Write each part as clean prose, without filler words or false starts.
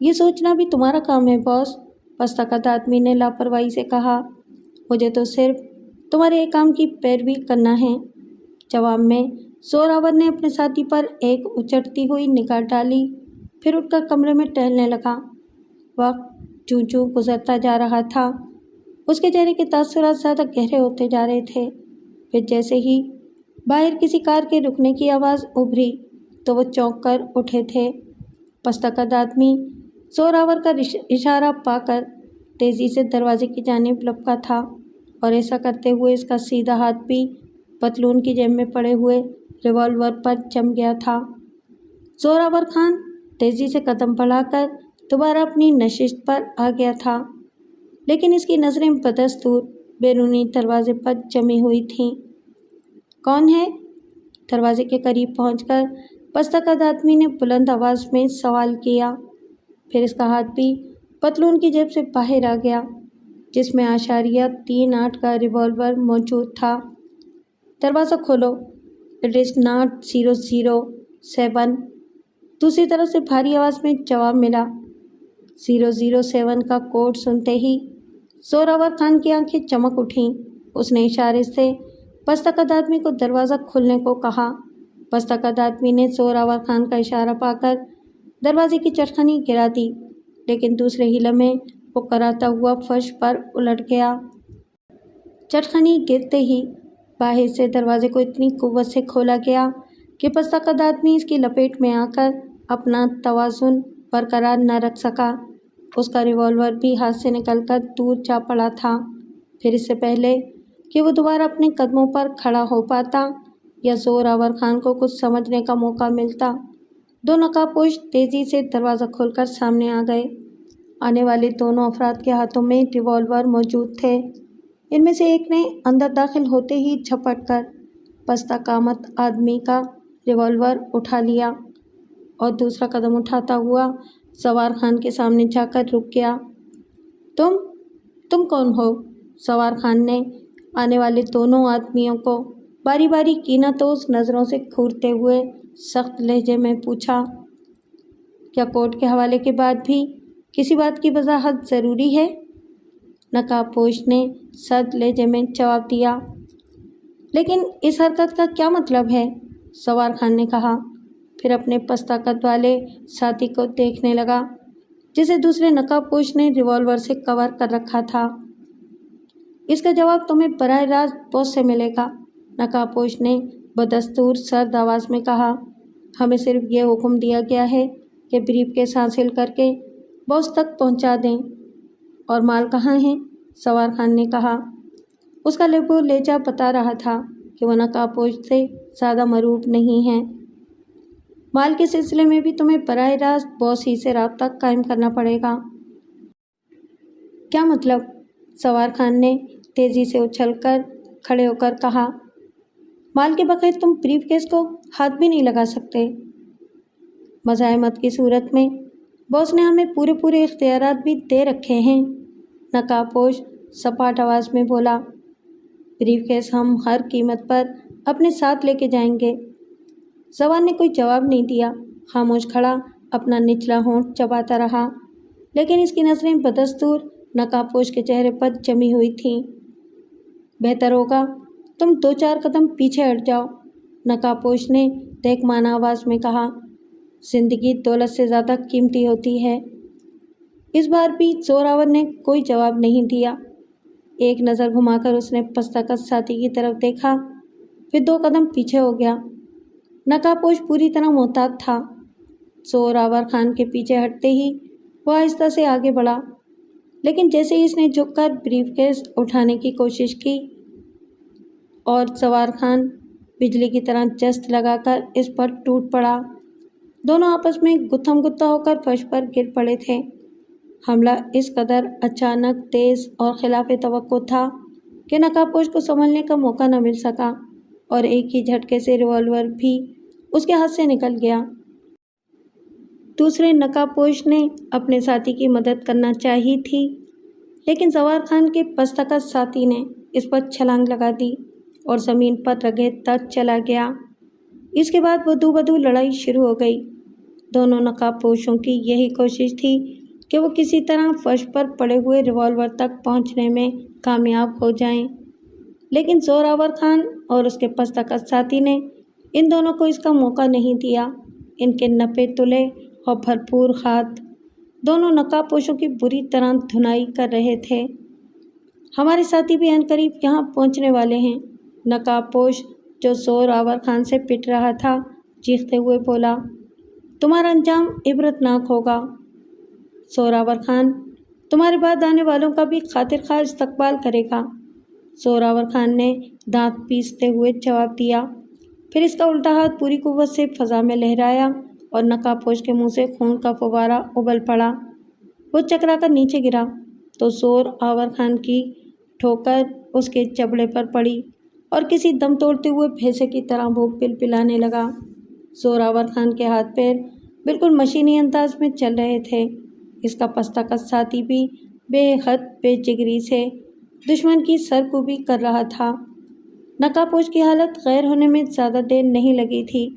یہ سوچنا بھی تمہارا کام ہے باس، پستکت آدمی نے لاپرواہی سے کہا۔ مجھے تو صرف تمہارے ایک کام کی پیروی کرنا ہے۔ جواب میں زوراور نے اپنے ساتھی پر ایک اچھڑتی ہوئی نگاہ ڈالی، پھر اٹھ کر کمرے میں ٹہلنے لگا۔ وقت چوں چوں گزرتا جا رہا تھا، اس کے چہرے کے تاثرات زیادہ گہرے ہوتے جا رہے تھے۔ پھر جیسے ہی باہر کسی کار کے رکنے کی آواز ابھری تو وہ چونک کر اٹھے تھے۔ پستکت آدمی زوراور کا اشارہ پا کر تیزی سے دروازے کی جانب لپکا تھا اور ایسا کرتے ہوئے اس کا سیدھا ہاتھ بھی پتلون کی جیب میں پڑے ہوئے ریوالور پر جم گیا تھا۔ زوراور خان تیزی سے قدم بڑھا کر دوبارہ اپنی نشست پر آ گیا تھا، لیکن اس کی نظریں بدستور بیرونی دروازے پر جمی ہوئی تھیں۔ کون ہے؟ دروازے کے قریب پہنچ کر پستکت آدمی نے بلند آواز میں سوال کیا۔ پھر اس کا ہاتھ بھی پتلون کی جیب سے باہر آ گیا، جس میں 3.8 کا ریوالور موجود تھا۔ دروازہ کھولو، اٹ از ناٹ 007۔ دوسری طرف سے بھاری آواز میں جواب ملا۔ 007 کا کوڈ سنتے ہی زوراور خان کی آنکھیں چمک اٹھیں۔ اس نے اشارے سے پستکت آدمی کو دروازہ کھولنے کو کہا۔ پستکت آدمی نے زوراور خان کا اشارہ پا کر دروازے کی چٹکنی گرا دی، لیکن دوسرے ہی لمحے وہ کراتا ہوا فرش پر الٹ گیا۔ چٹکنی گرتے ہی باہر سے دروازے کو اتنی قوت سے کھولا گیا کہ پستکت آدمی اس کی لپیٹ میں آ کر اپنا توازن برقرار نہ رکھ سکا۔ اس کا ریوالور بھی ہاتھ سے نکل کر دور جا پڑا تھا۔ پھر اس سے پہلے کہ وہ دوبارہ اپنے قدموں پر کھڑا ہو پاتا یا زوراور خان کو کچھ سمجھنے کا موقع ملتا، دو نقابپوش تیزی سے دروازہ کھول کر سامنے آ گئے۔ آنے والے دونوں افراد کے ہاتھوں میں ریوالور موجود تھے۔ ان میں سے ایک نے اندر داخل ہوتے ہی جھپٹ کر پستہ قامت آدمی کا ریوالور اٹھا لیا اور دوسرا قدم اٹھاتا ہوا سوار خان کے سامنے جا کر رک گیا۔ تم کون ہو؟ سوار خان نے آنے والے دونوں آدمیوں کو باری باری کینہ توز نظروں سے گھورتے ہوئے سخت لہجے میں پوچھا۔ کیا کوڈ کے حوالے کے بعد بھی کسی بات کی وضاحت ضروری ہے؟ نقاب پوش نے سرد لہجے میں جواب دیا۔ لیکن اس حرکت کا کیا مطلب ہے؟ سوار خان نے کہا، پھر اپنے پستہ قد والے ساتھی کو دیکھنے لگا جسے دوسرے نقاب پوش نے ریوالور سے کور کر رکھا تھا۔ اس کا جواب تمہیں براہ راست باس سے ملے گا، نقاب پوش نے بدستور سرد آواز میں کہا۔ ہمیں صرف یہ حکم دیا گیا ہے کہ بریف کیس حاصل کر کے باس تک پہنچا دیں۔ اور مال کہاں ہے؟ سوار خان نے کہا۔ اس کا لب و لہجہ بتا رہا تھا کہ وہ نقاب پوش سے زیادہ مرعوب نہیں ہے۔ مال کے سلسلے میں بھی تمہیں براہ راست باس ہی سے رابطہ قائم کرنا پڑے گا۔ کیا مطلب؟ سوار خان نے تیزی سے اچھل کر کھڑے ہو کر کہا۔ مال کے بغیر تم بریف کیس کو ہاتھ بھی نہیں لگا سکتے۔ مزاحمت کی صورت میں باس نے ہمیں پورے اختیارات بھی دے رکھے ہیں، نقاب پوش سپاٹ آواز میں بولا۔ بریف کیس ہم ہر قیمت پر اپنے ساتھ لے کے جائیں گے۔ زوان نے کوئی جواب نہیں دیا، خاموش کھڑا اپنا نچلا ہونٹ چباتا رہا، لیکن اس کی نظریں بدستور نقاب پوش کے چہرے پر جمی ہوئی تھیں۔ بہتر ہوگا تم 2-4 قدم پیچھے ہٹ جاؤ، نقاب پوش نے تہکمانہ آواز میں کہا۔ زندگی دولت سے زیادہ قیمتی ہوتی ہے۔ اس بار بھی زوراور نے کوئی جواب نہیں دیا۔ ایک نظر گھما کر اس نے پستکت ساتھی کی طرف دیکھا، پھر 2 قدم پیچھے ہو گیا۔ نقاب پوش پوری طرح محتاط تھا۔ زوراور خان کے پیچھے ہٹتے ہی وہ آہستہ سے آگے بڑھا، لیکن جیسے ہی اس نے جھک کر بریف کیس اٹھانے کی کوشش کی اور سوار خان بجلی کی طرح جست لگا کر اس پر ٹوٹ پڑا، دونوں آپس میں گتھم گتھا ہو کر فرش پر گر پڑے تھے۔ حملہ اس قدر اچانک، تیز اور خلاف توقع تھا کہ نقاب پوش کو سنبھلنے کا موقع نہ مل سکا اور ایک ہی جھٹکے سے ریوالور بھی اس کے ہاتھ سے نکل گیا۔ دوسرے نقاب پوش نے اپنے ساتھی کی مدد کرنا چاہی تھی، لیکن سوار خان کے پستکت ساتھی نے اس پر چھلانگ لگا دی اور زمین پر رگے تک چلا گیا۔ اس کے بعد بدو لڑائی شروع ہو گئی۔ دونوں نقاب پوشوں کی یہی کوشش تھی کہ وہ کسی طرح فرش پر پڑے ہوئے ریوالور تک پہنچنے میں کامیاب ہو جائیں، لیکن زوراور خان اور اس کے پستکش ساتھی نے ان دونوں کو اس کا موقع نہیں دیا۔ ان کے نپے تلے اور بھرپور ہاتھ دونوں نقاب پوشوں کی بری طرح دھنائی کر رہے تھے۔ ہمارے ساتھی بھی عنقریب یہاں پہنچنے والے ہیں، نقاب پوش جو زوراور خان سے پٹ رہا تھا چیختے ہوئے بولا۔ تمہارا انجام عبرتناک ہوگا زوراور خان، تمہارے بعد آنے والوں کا بھی خاطر خواہ استقبال کرے گا، زوراور خان نے دانت پیستے ہوئے جواب دیا۔ پھر اس کا الٹا ہاتھ پوری قوت سے فضا میں لہرایا اور نقاب پوش کے منہ سے خون کا فوارہ ابل پڑا۔ وہ چکرا کر نیچے گرا تو زوراور خان کی ٹھوکر اس کے جبڑے پر پڑی اور کسی دم توڑتے ہوئے بھینسے کی طرح وہ پلپلانے لگا۔ زوراور خان کے ہاتھ پیر بالکل مشینی انداز میں چل رہے تھے۔ اس کا پستکش ساتھی بھی بے حد بے جگری سے دشمن کی سرکوبی کر رہا تھا۔ نقاب پوش کی حالت غیر ہونے میں زیادہ دیر نہیں لگی تھی۔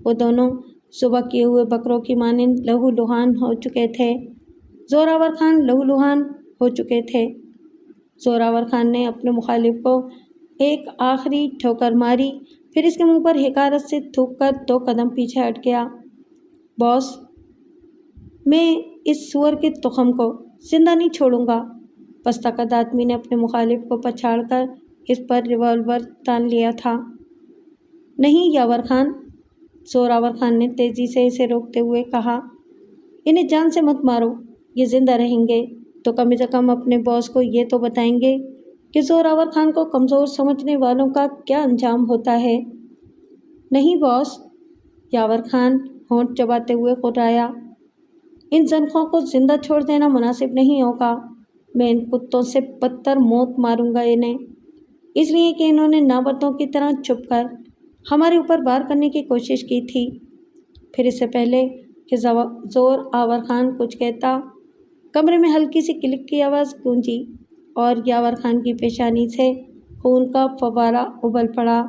وہ دونوں ذبح کیے ہوئے بکروں کی مانند لہو لہان ہو چکے تھے۔ زوراور خان لہو لہان ہو چکے تھے۔ زوراور خان نے اپنے مخالف کو ایک آخری ٹھوکر ماری، پھر اس کے منہ پر حقارت سے تھوک کر 2 قدم پیچھے ہٹ گیا۔ باس، میں اس سور کے تخم کو زندہ نہیں چھوڑوں گا۔ پستکش آدمی نے اپنے مخالف کو پچھاڑ کر اس پر ریوالور تان لیا تھا۔ نہیں یاور خان، زوراور خان نے تیزی سے اسے روکتے ہوئے کہا، انہیں جان سے مت مارو، یہ زندہ رہیں گے تو کم از کم اپنے باس کو یہ تو بتائیں گے کہ زوراور خان کو کمزور سمجھنے والوں کا کیا انجام ہوتا ہے۔ نہیں باس، یاور خان ہونٹ چباتے ہوئے قررایا، ان زنخوں کو زندہ چھوڑ دینا مناسب نہیں ہوگا۔ میں ان کتوں سے بدتر موت ماروں گا انہیں، اس لیے کہ انہوں نے نامردوں کی طرح چھپ کر ہمارے اوپر وار کرنے کی کوشش کی تھی۔ پھر اس سے پہلے کہ زوراور خان کچھ کہتا، کمرے میں ہلکی سی کلک کی آواز گونجی اور یاور خان کی پیشانی سے خون کا فوارہ ابل پڑا۔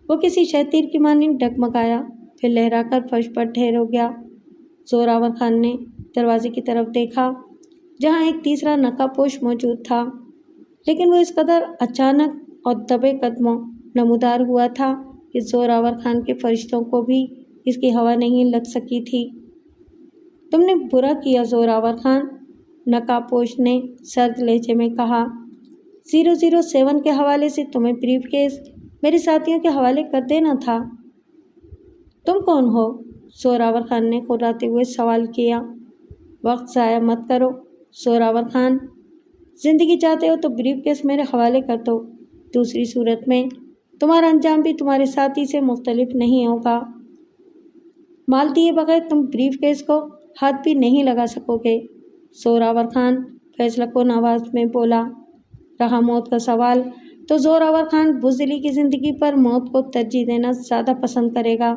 وہ کسی شیطیر کی مانند ڈگمگایا، پھر لہرا کر فرش پر ڈھیر ہو گیا۔ زوراور خان نے دروازے کی طرف دیکھا جہاں ایک تیسرا نقاب پوش موجود تھا، لیکن وہ اس قدر اچانک اور دبے قدموں نمودار ہوا تھا کہ زوراور خان کے فرشتوں کو بھی اس کی ہوا نہیں لگ سکی تھی۔ تم نے برا کیا زوراور خان، نقاب پوش نے سرد لہجے میں کہا۔ 007 کے حوالے سے تمہیں بریف کیس میرے ساتھیوں کے حوالے کر دینا تھا۔ تم کون ہو؟ زوراور خان نے قراتے ہوئے سوال کیا۔ وقت ضائع مت کرو زوراور خان، زندگی چاہتے ہو تو بریف کیس میرے حوالے کر دو، دوسری صورت میں تمہارا انجام بھی تمہارے ساتھی سے مختلف نہیں ہوگا۔ مال دیے بغیر تم بریف کیس کو ہاتھ بھی نہیں لگا سکو گے، زوراور خان فیصلہ کن آواز میں بولا۔ رہا موت کا سوال تو زوراور خان بزدلی کی زندگی پر موت کو ترجیح دینا زیادہ پسند کرے گا۔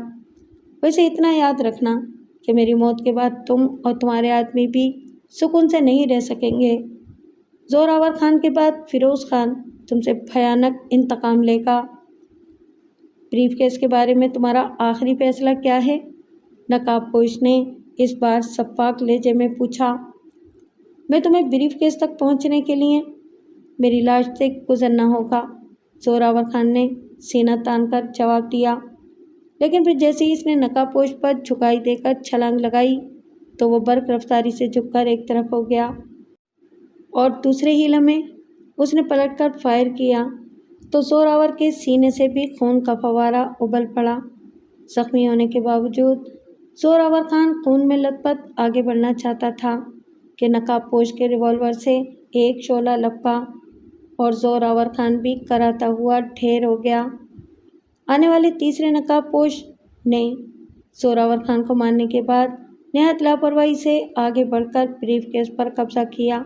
ویسے اتنا یاد رکھنا کہ میری موت کے بعد تم اور تمہارے آدمی بھی سکون سے نہیں رہ سکیں گے۔ زوراور خان کے بعد فیروز خان تم سے بھیانک انتقام لے گا۔ بریف کیس کے بارے میں تمہارا آخری فیصلہ کیا ہے؟ نقاب پوش نے اس بار شفاف لہجے میں پوچھا۔ میں تمہیں بریف کیس تک پہنچنے کے لیے میری لاش سے گزرنا ہوگا، زوراور خان نے سینہ تان کر جواب دیا، لیکن پھر جیسے ہی اس نے نقاب پوش پر جھکائی دے کر چھلانگ لگائی تو وہ برق رفتاری سے جھک کر ایک طرف ہو گیا اور دوسرے ہی لمحے اس نے پلٹ کر فائر کیا تو زوراور کے سینے سے بھی خون کا فوارہ ابل پڑا۔ زخمی ہونے کے باوجود زوراور خان خون میں لت پت آگے بڑھنا چاہتا تھا کہ نقاب پوش کے ریوالور سے ایک شعلہ لپکا اور زوراور خان بھی کراتا ہوا ڈھیر ہو گیا۔ آنے والے تیسرے نقاب پوش نے زوراور خان کو مارنے کے بعد نہایت لاپرواہی سے آگے بڑھ کر بریف کیس پر قبضہ کیا۔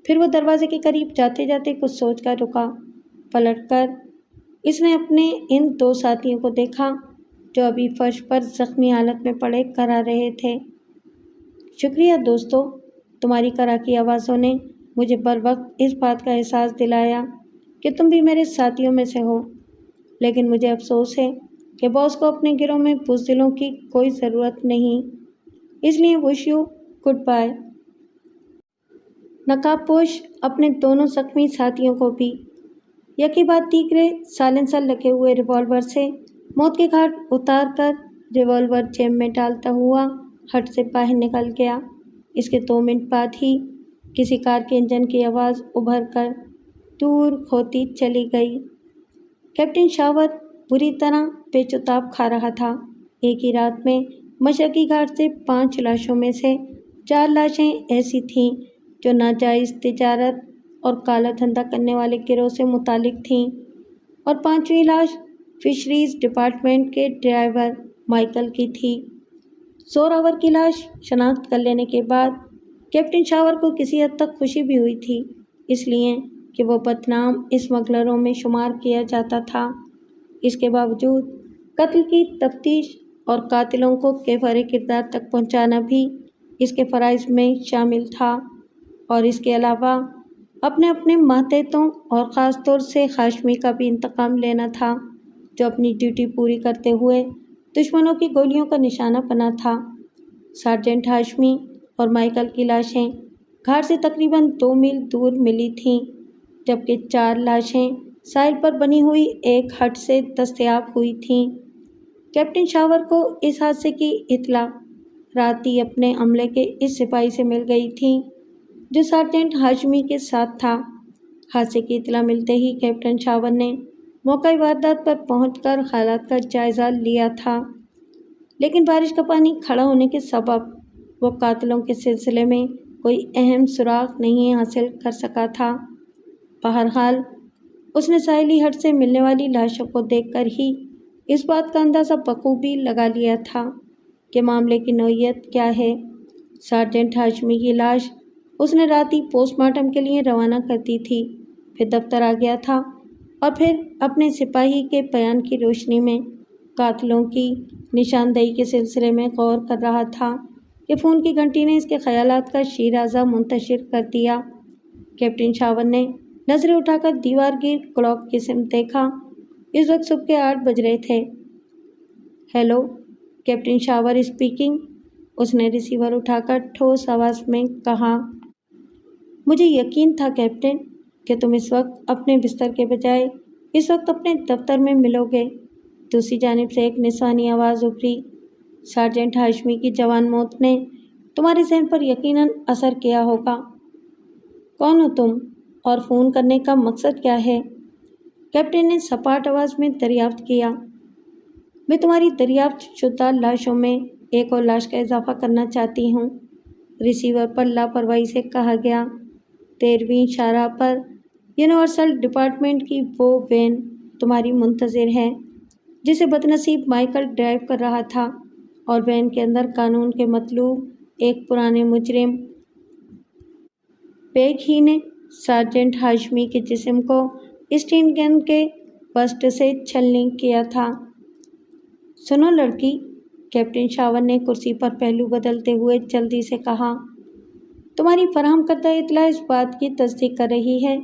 پھر وہ دروازے کے قریب جاتے جاتے کچھ سوچ کر رکا۔ پلٹ کر اس نے اپنے ان 2 ساتھیوں کو دیکھا جو ابھی فرش پر زخمی حالت میں پڑے کرا رہے تھے۔ شکریہ دوستو، تمہاری کرا کی آوازوں نے مجھے بر وقت اس بات کا احساس دلایا کہ تم بھی میرے ساتھیوں میں سے ہو، لیکن مجھے افسوس ہے کہ باس کو اپنے گروہ میں بزدلوں کی کوئی ضرورت نہیں۔ اس لیے وش یو گڈ بائے۔ نقاب پوش اپنے دونوں زخمی ساتھیوں کو بھی یکی بعد دیگرے سائلنسر لگے ہوئے ریوالور سے موت کے گھاٹ اتار کر ریوالور جیب میں ڈالتا ہوا ہٹ سے باہر نکل گیا۔ اس کے 2 منٹ بعد ہی کسی کار کے انجن کی آواز ابھر کر دور ہوتی چلی گئی۔ کیپٹن شاور بری طرح بے چتاب کھا رہا تھا۔ ایک ہی رات میں مشرقی گھاٹ سے 5 لاشوں میں سے 4 لاشیں ایسی تھیں جو ناجائز تجارت اور کالا دھندا کرنے والے گروہ سے متعلق تھیں، اور 5ویں لاش فشریز ڈپارٹمنٹ کے ڈرائیور مائیکل کی تھی۔ زوراور کی لاش شناخت کر لینے کے بعد کیپٹن شاور کو کسی حد تک خوشی بھی ہوئی تھی، اس لیے کہ وہ بدنام اسمگلروں میں شمار کیا جاتا تھا۔ اس کے باوجود قتل کی تفتیش اور قاتلوں کو کیفر کردار تک پہنچانا بھی اس کے فرائض میں شامل تھا، اور اس کے علاوہ اپنے ماتحتوں اور خاص طور سے ہاشمی کا بھی انتقام لینا تھا، جو اپنی ڈیوٹی پوری کرتے ہوئے دشمنوں کی گولیوں کا نشانہ بنا تھا۔ سارجنٹ ہاشمی اور مائیکل کی لاشیں گھاٹ سے تقریباً 2 میل دور ملی تھیں، جبکہ 4 لاشیں ساحل پر بنی ہوئی ایک ہٹ سے دستیاب ہوئی تھیں۔ کیپٹن شاور کو اس حادثے کی اطلاع رات ہی اپنے عملے کے اس سپاہی سے مل گئی تھی جو سارجنٹ ہاشمی کے ساتھ تھا۔ حادثے کی اطلاع ملتے ہی کیپٹن شاور نے موقع واردات پر پہنچ کر حالات کا جائزہ لیا تھا، لیکن بارش کا پانی کھڑا ہونے کے سبب وہ قاتلوں کے سلسلے میں کوئی اہم سراغ نہیں حاصل کر سکا تھا۔ بہرحال اس نے ساحلی ہٹ سے ملنے والی لاشوں کو دیکھ کر ہی اس بات کا اندازہ بخوبی لگا لیا تھا کہ معاملے کی نوعیت کیا ہے۔ سارجنٹ ہاشمی کی لاش اس نے رات ہی پوسٹ مارٹم کے لیے روانہ کر دی تھی، پھر دفتر آ گیا تھا اور پھر اپنے سپاہی کے بیان کی روشنی میں قاتلوں کی نشاندہی کے سلسلے میں غور کر رہا تھا کہ فون کی گھنٹی نے اس کے خیالات کا شیرازہ منتشر کر دیا۔ کیپٹن شاور نے نظریں اٹھا کر دیوار گیر کلاک کی سمت دیکھا۔ اس وقت صبح کے 8 بج رہے تھے۔ ہیلو، کیپٹن شاور اسپیکنگ، اس نے ریسیور اٹھا کر ٹھوس آواز میں کہا۔ مجھے یقین تھا کیپٹن کہ تم اس وقت اپنے بستر کے بجائے اس وقت اپنے دفتر میں ملو گے۔ دوسری جانب سے ایک نسوانی آواز ابھری۔ سارجنٹ ہاشمی کی جوان موت نے تمہارے ذہن پر یقیناً اثر کیا ہوگا۔ کون ہو تم اور فون کرنے کا مقصد کیا ہے؟ کیپٹن نے سپاٹ آواز میں دریافت کیا۔ میں تمہاری دریافت شدہ لاشوں میں ایک اور لاش کا اضافہ کرنا چاہتی ہوں، ریسیور پر لاپرواہی سے کہا گیا۔ 13ویں شاہراہ پر یونیورسل ڈپارٹمنٹ کی وہ وین تمہاری منتظر ہے جسے بدنصیب مائیکل ڈرائیو کر رہا تھا، اور وین کے اندر قانون کے مطلوب ایک پرانے مجرم پیگ ہی نے سارجنٹ ہاشمی کے جسم کو اسٹین گن کے بسٹ سے چھلنی کیا تھا۔ سنو لڑکی، کیپٹن شاور نے کرسی پر پہلو بدلتے ہوئے جلدی سے کہا، تمہاری فراہم کردہ اطلاع اس بات کی تصدیق کر رہی ہے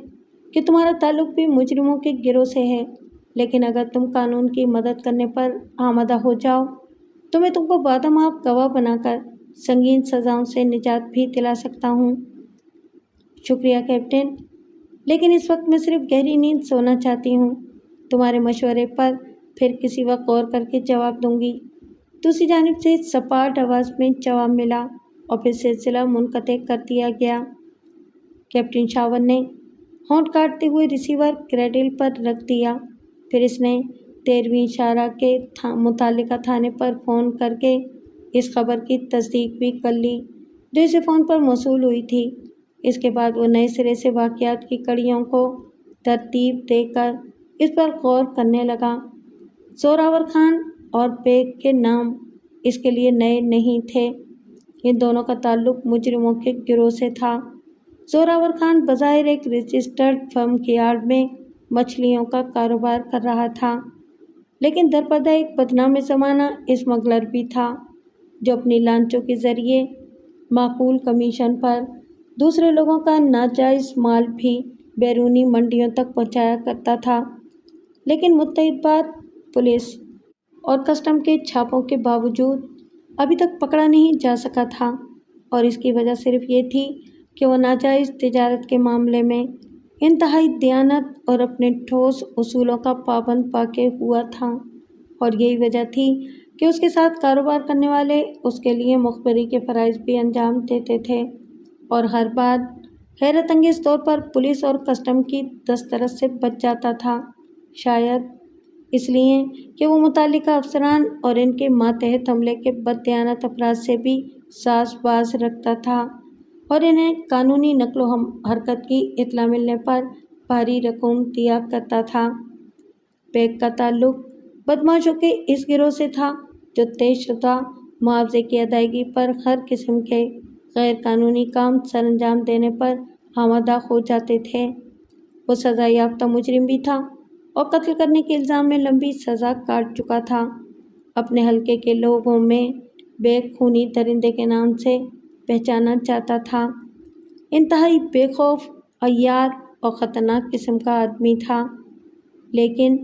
کہ تمہارا تعلق بھی مجرموں کے گروہ سے ہے، لیکن اگر تم قانون کی مدد کرنے پر آمادہ ہو جاؤ تو میں تم کو بادماف گواہ بنا کر سنگین سزاؤں سے نجات بھی دلا سکتا ہوں۔ شکریہ کیپٹن، لیکن اس وقت میں صرف گہری نیند سونا چاہتی ہوں۔ تمہارے مشورے پر پھر کسی وقت غور کر کے جواب دوں گی۔ دوسری جانب سے سپاٹ آواز میں جواب ملا اور پھر سلسلہ منقطع کر دیا گیا۔ کیپٹن شاور نے ہونٹ کاٹتے ہوئے ریسیور کریڈل پر رکھ دیا، پھر اس نے 13ویں شاہراہ کے متعلقہ تھانے پر فون کر کے اس خبر کی تصدیق بھی کر لی جو اسے فون پر موصول ہوئی تھی۔ اس کے بعد وہ نئے سرے سے واقعات کی کڑیوں کو ترتیب دے کر اس پر غور کرنے لگا۔ زوراور خان اور پیگ کے نام اس کے لیے نئے نہیں تھے، ان دونوں کا تعلق مجرموں کے گروہ سے تھا۔ زوراور خان بظاہر ایک رجسٹرڈ فرم کی آڑ میں مچھلیوں کا کاروبار کر رہا تھا، لیکن درپردہ ایک بدنام زمانہ اسمگلر بھی تھا جو اپنی لانچوں کے ذریعے معقول کمیشن پر دوسرے لوگوں کا ناجائز مال بھی بیرونی منڈیوں تک پہنچایا کرتا تھا، لیکن متعدد بار پولیس اور کسٹم کے چھاپوں کے باوجود ابھی تک پکڑا نہیں جا سکا تھا، اور اس کی وجہ صرف یہ تھی کہ وہ ناجائز تجارت کے معاملے میں انتہائی دیانت اور اپنے ٹھوس اصولوں کا پابند پاکے ہوا تھا، اور یہی وجہ تھی کہ اس کے ساتھ کاروبار کرنے والے اس کے لیے مخبری کے فرائض بھی انجام دیتے تھے، اور ہر بار حیرت انگیز طور پر پولیس اور کسٹم کی دسترس سے بچ جاتا تھا، شاید اس لیے کہ وہ متعلقہ افسران اور ان کے ماتحت عملے کے بددیانت افراد سے بھی ساز باز رکھتا تھا، اور انہیں قانونی نقل و حرکت کی اطلاع ملنے پر بھاری رقوم دیا کرتا تھا۔ بیگ کا تعلق بدماشوں کے اس گروہ سے تھا جو طے شدہ معاوضے کی ادائیگی پر ہر قسم کے غیر قانونی کام سر انجام دینے پر آمادہ ہو جاتے تھے۔ وہ سزا یافتہ مجرم بھی تھا اور قتل کرنے کے الزام میں لمبی سزا کاٹ چکا تھا۔ اپنے حلقے کے لوگوں میں بیگ خونی درندے کے نام سے پہچانا جاتا تھا۔ انتہائی بے خوف، عیار اور خطرناک قسم کا آدمی تھا، لیکن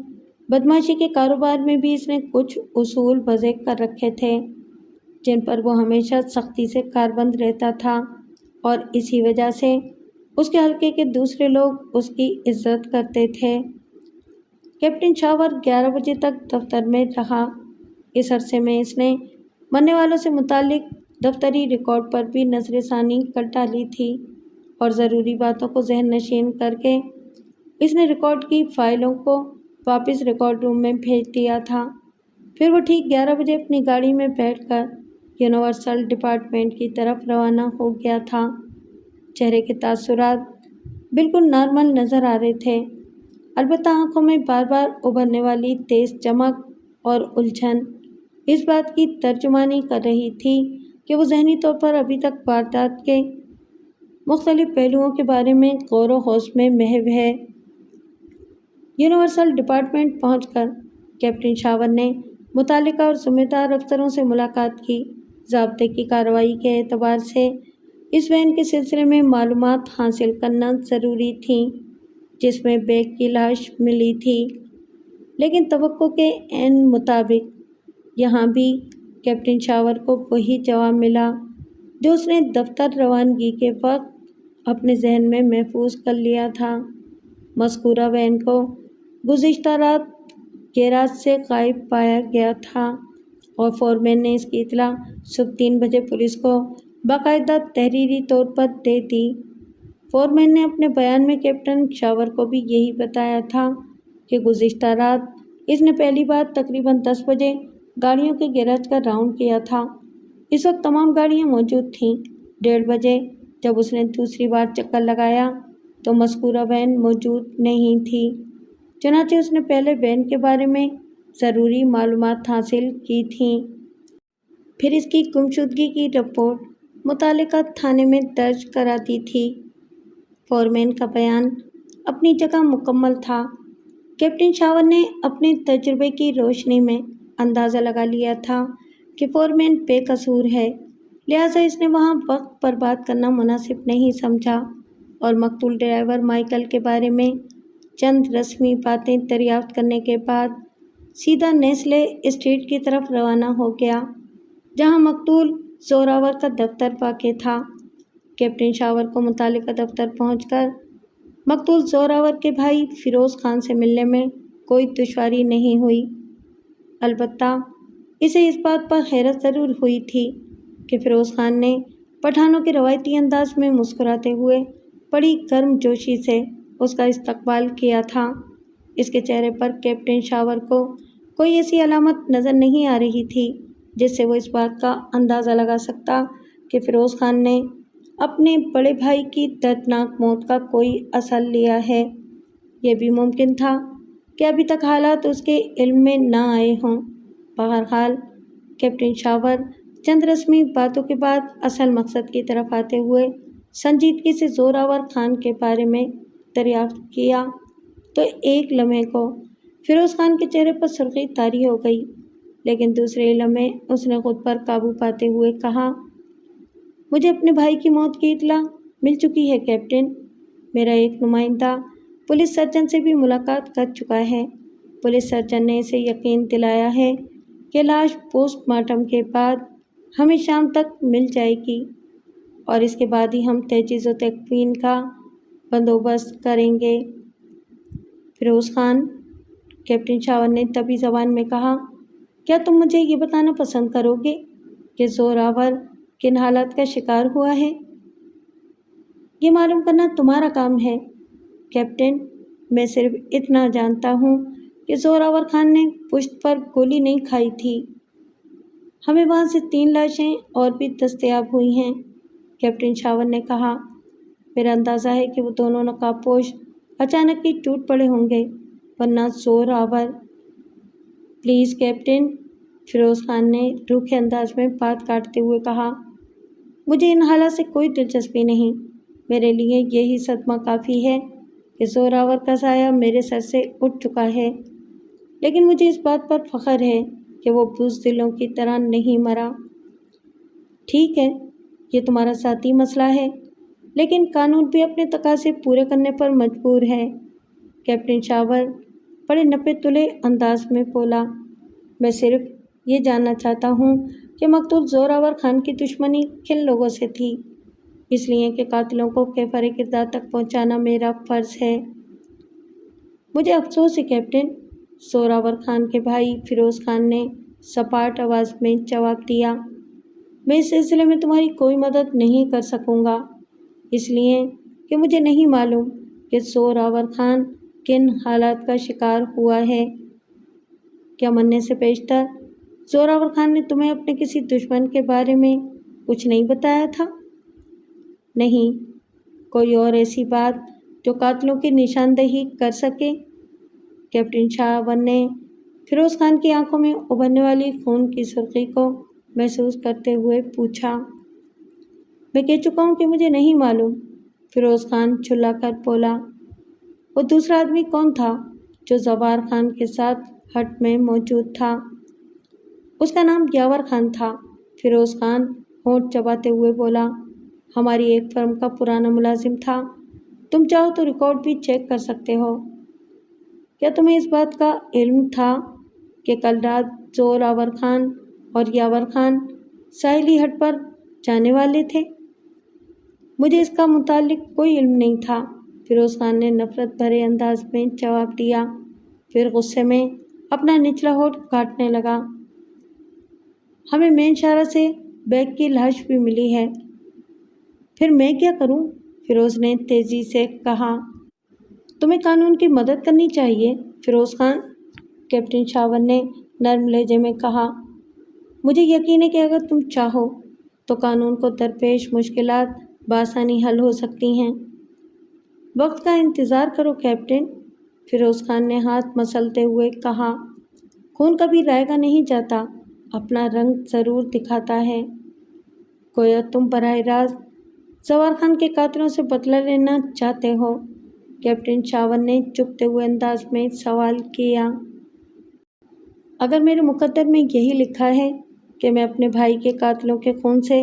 بدماشی کے کاروبار میں بھی اس نے کچھ اصول وضع کر رکھے تھے جن پر وہ ہمیشہ سختی سے کاربند رہتا تھا، اور اسی وجہ سے اس کے حلقے کے دوسرے لوگ اس کی عزت کرتے تھے۔ کیپٹن شاور 11 بجے تک دفتر میں رہا۔ اس عرصے میں اس نے مرنے والوں سے متعلق دفتری ریکارڈ پر بھی نظر ثانی کر ڈالی تھی، اور ضروری باتوں کو ذہن نشین کر کے اس نے ریکارڈ کی فائلوں کو واپس ریکارڈ روم میں بھیج دیا تھا۔ پھر وہ ٹھیک 11 بجے اپنی گاڑی میں بیٹھ کر یونیورسل ڈپارٹمنٹ کی طرف روانہ ہو گیا تھا۔ چہرے کے تاثرات بالکل نارمل نظر آ رہے تھے، البتہ آنکھوں میں بار بار ابھرنے والی تیز چمک اور الجھن اس بات کی ترجمانی کر رہی تھی کہ وہ ذہنی طور پر ابھی تک واردات کے مختلف پہلوؤں کے بارے میں غور و خوض میں محو ہے۔ یونیورسل ڈپارٹمنٹ پہنچ کر کیپٹن شاور نے متعلقہ اور ذمہ دار افسروں سے ملاقات کی۔ ضابطے کی کارروائی کے اعتبار سے اس وین کے سلسلے میں معلومات حاصل کرنا ضروری تھی جس میں بیگ کی لاش ملی تھی، لیکن توقع کے عین مطابق یہاں بھی کیپٹن شاور کو وہی جواب ملا جو اس نے دفتر روانگی کے وقت اپنے ذہن میں محفوظ کر لیا تھا۔ مذکورہ وین کو گزشتہ رات گیراج سے غائب پایا گیا تھا، اور فورمین نے اس کی اطلاع صبح 3 بجے پولیس کو باقاعدہ تحریری طور پر دے دی۔ فورمین نے اپنے بیان میں کیپٹن شاور کو بھی یہی بتایا تھا کہ گزشتہ رات اس نے پہلی بار تقریباً 10 بجے گاڑیوں کے گیراج کا راؤنڈ کیا تھا۔ اس وقت تمام گاڑیاں موجود تھیں۔ 1:30 بجے جب اس نے دوسری بار چکر لگایا تو مذکورہ وین موجود نہیں تھی، چنانچہ اس نے پہلے وین کے بارے میں ضروری معلومات حاصل کی تھیں۔ پھر اس کی گمشدگی کی رپورٹ متعلقہ تھانے میں درج کرا دی تھی۔ فورمین کا بیان اپنی جگہ مکمل تھا۔ کیپٹن شاور نے اپنے تجربے کی روشنی میں اندازہ لگا لیا تھا کہ فورمین بے قصور ہے، لہٰذا اس نے وہاں وقت برباد کرنا مناسب نہیں سمجھا، اور مقتول ڈرائیور مائیکل کے بارے میں چند رسمی باتیں دریافت کرنے کے بعد سیدھا نیسلے اسٹریٹ کی طرف روانہ ہو گیا جہاں مقتول زوراور کا دفتر واقع تھا۔ کیپٹن شاور کو متعلقہ دفتر پہنچ کر مقتول زوراور کے بھائی فیروز خان سے ملنے میں کوئی دشواری نہیں ہوئی، البتہ اسے اس بات پر حیرت ضرور ہوئی تھی کہ فیروز خان نے پٹھانوں کے روایتی انداز میں مسکراتے ہوئے بڑی گرم جوشی سے اس کا استقبال کیا تھا۔ اس کے چہرے پر کیپٹن شاور کو کوئی ایسی علامت نظر نہیں آ رہی تھی جس سے وہ اس بات کا اندازہ لگا سکتا کہ فیروز خان نے اپنے بڑے بھائی کی دردناک موت کا کوئی اثر لیا ہے۔ یہ بھی ممکن تھا کہ ابھی تک حالات اس کے علم میں نہ آئے ہوں۔ بہرحال کیپٹن شاور چند رسمی باتوں کے بعد اصل مقصد کی طرف آتے ہوئے سنجیدگی سے زوراور خان کے بارے میں دریافت کیا تو ایک لمحے کو فیروز خان کے چہرے پر سرخی طاری ہو گئی، لیکن دوسرے لمحے اس نے خود پر قابو پاتے ہوئے کہا، مجھے اپنے بھائی کی موت کی اطلاع مل چکی ہے کیپٹن۔ میرا ایک نمائندہ پولیس سرجن سے بھی ملاقات کر چکا ہے۔ پولیس سرجن نے اسے یقین دلایا ہے کہ لاش پوسٹ مارٹم کے بعد ہمیں شام تک مل جائے گی اور اس کے بعد ہی ہم تجہیز و تکفین کا بندوبست کریں گے۔ فیروز خان، کیپٹن شاور نے طبی زبان میں کہا، کیا تم مجھے یہ بتانا پسند کرو گے کہ زوراور کن حالات کا شکار ہوا ہے؟ یہ معلوم کرنا تمہارا کام ہے کیپٹن۔ میں صرف اتنا جانتا ہوں کہ زوراور خان نے پشت پر گولی نہیں کھائی تھی۔ ہمیں وہاں سے 3 لاشیں اور بھی دستیاب ہوئی ہیں، کیپٹن شاور نے کہا۔ میرا اندازہ ہے کہ وہ دونوں نقاب پوش اچانک ہی ٹوٹ پڑے ہوں گے، ورنہ زوراور۔ پلیز کیپٹن، فیروز خان نے روکھے انداز میں بات کاٹتے ہوئے کہا، مجھے ان حالات سے کوئی دلچسپی نہیں۔ میرے لیے یہی صدمہ کافی ہے کہ زوراور کا سایہ میرے سر سے اٹھ چکا ہے، لیکن مجھے اس بات پر فخر ہے کہ وہ بزدلوں کی طرح نہیں مرا۔ ٹھیک ہے، یہ تمہارا ذاتی مسئلہ ہے، لیکن قانون بھی اپنے تقاضے پورے کرنے پر مجبور ہے، کیپٹن شاور بڑے نپے تلے انداز میں بولا۔ میں صرف یہ جاننا چاہتا ہوں کہ مقتول زوراور خان کی دشمنی کن لوگوں سے تھی، اس لیے کہ قاتلوں کو کیفر کردار تک پہنچانا میرا فرض ہے۔ مجھے افسوس ہے کیپٹن، زوراور خان کے بھائی فیروز خان نے سپاٹ آواز میں جواب دیا۔ میں اس سلسلے میں تمہاری کوئی مدد نہیں کر سکوں گا، اس لیے کہ مجھے نہیں معلوم کہ زوراور خان کن حالات کا شکار ہوا ہے۔ کیا مرنے سے پیشتر زوراور خان نے تمہیں اپنے کسی دشمن کے بارے میں کچھ نہیں بتایا تھا؟ نہیں، کوئی اور ایسی بات جو قاتلوں کی نشاندہی کر سکے؟ کیپٹن شاور نے فیروز خان کی آنکھوں میں ابھرنے والی خون کی سرخی کو محسوس کرتے ہوئے پوچھا۔ میں کہہ چکا ہوں کہ مجھے نہیں معلوم، فیروز خان چلا کر بولا۔ وہ دوسرا آدمی کون تھا جو زوار خان کے ساتھ ہٹ میں موجود تھا؟ اس کا نام یاور خان تھا، فیروز خان ہونٹ چباتے ہوئے بولا۔ ہماری ایک فرم کا پرانا ملازم تھا، تم چاہو تو ریکارڈ بھی چیک کر سکتے ہو۔ کیا تمہیں اس بات کا علم تھا کہ کل رات زوراور خان اور یاور خان ساحلی ہٹ پر جانے والے تھے؟ مجھے اس کا متعلق کوئی علم نہیں تھا، فیروز خان نے نفرت بھرے انداز میں جواب دیا، پھر غصے میں اپنا نچلا ہونٹ کاٹنے لگا۔ ہمیں مین شاہراہ سے بیگ کی لاش بھی ملی ہے۔ پھر میں کیا کروں؟ فیروز نے تیزی سے کہا۔ تمہیں قانون کی مدد کرنی چاہیے فیروز خان، کیپٹن شاور نے نرم لہجے میں کہا۔ مجھے یقین ہے کہ اگر تم چاہو تو قانون کو درپیش مشکلات بآسانی حل ہو سکتی ہیں۔ وقت کا انتظار کرو کیپٹن، فیروز خان نے ہاتھ مسلتے ہوئے کہا۔ خون کبھی رائے گا نہیں جاتا، اپنا رنگ ضرور دکھاتا ہے۔ گویا تم براہ راست زوار خان کے قاتلوں سے بدلہ لینا چاہتے ہو، کیپٹن شاور نے چبھتے ہوئے انداز میں سوال کیا۔ اگر میرے مقدر میں یہی لکھا ہے کہ میں اپنے بھائی کے قاتلوں کے خون سے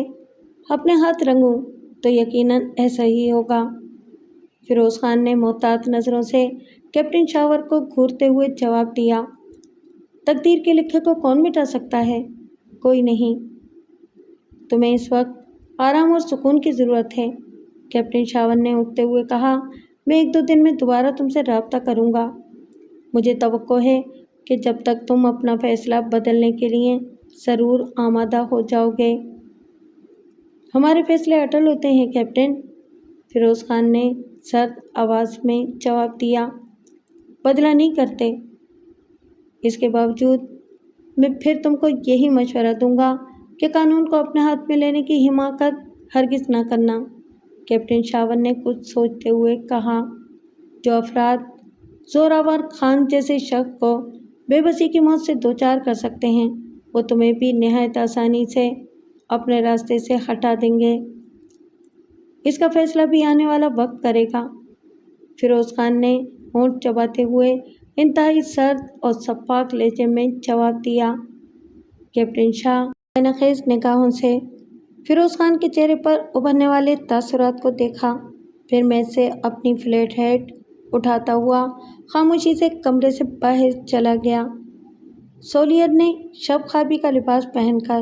اپنے ہاتھ رنگوں تو یقیناً ایسا ہی ہوگا، فیروز خان نے محتاط نظروں سے کیپٹن شاور کو گھورتے ہوئے جواب دیا۔ تقدیر کے لکھے کو کون مٹا سکتا ہے؟ کوئی نہیں۔ تمہیں اس وقت آرام اور سکون کی ضرورت ہے، کیپٹن شاور نے اٹھتے ہوئے کہا۔ میں 1-2 دن میں دوبارہ تم سے رابطہ کروں گا۔ مجھے توقع ہے کہ جب تک تم اپنا فیصلہ بدلنے کے لیے ضرور آمادہ ہو جاؤ گے۔ ہمارے فیصلے اٹل ہوتے ہیں کیپٹن، فیروز خان نے سرد آواز میں جواب دیا۔ بدلہ نہیں کرتے۔ اس کے باوجود میں پھر تم کو یہی مشورہ دوں گا کہ قانون کو اپنے ہاتھ میں لینے کی حماقت ہرگز نہ کرنا، کیپٹن شاور نے کچھ سوچتے ہوئے کہا۔ جو افراد زوراور خان جیسے شخص کو بے بسی کی موت سے دوچار کر سکتے ہیں، وہ تمہیں بھی نہایت آسانی سے اپنے راستے سے ہٹا دیں گے۔ اس کا فیصلہ بھی آنے والا وقت کرے گا، فیروز خان نے ہونٹ چباتے ہوئے انتہائی سرد اور شفاف لہجے میں جواب دیا۔ کیپٹن شاہ نخیز نگاہوں سے فیروز خان کے چہرے پر ابھرنے والے تاثرات کو دیکھا، پھر میز سے اپنی فلیٹ ہیٹ اٹھاتا ہوا خاموشی سے کمرے سے باہر چلا گیا۔ سولیئر نے شب خوابی کا لباس پہن کر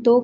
2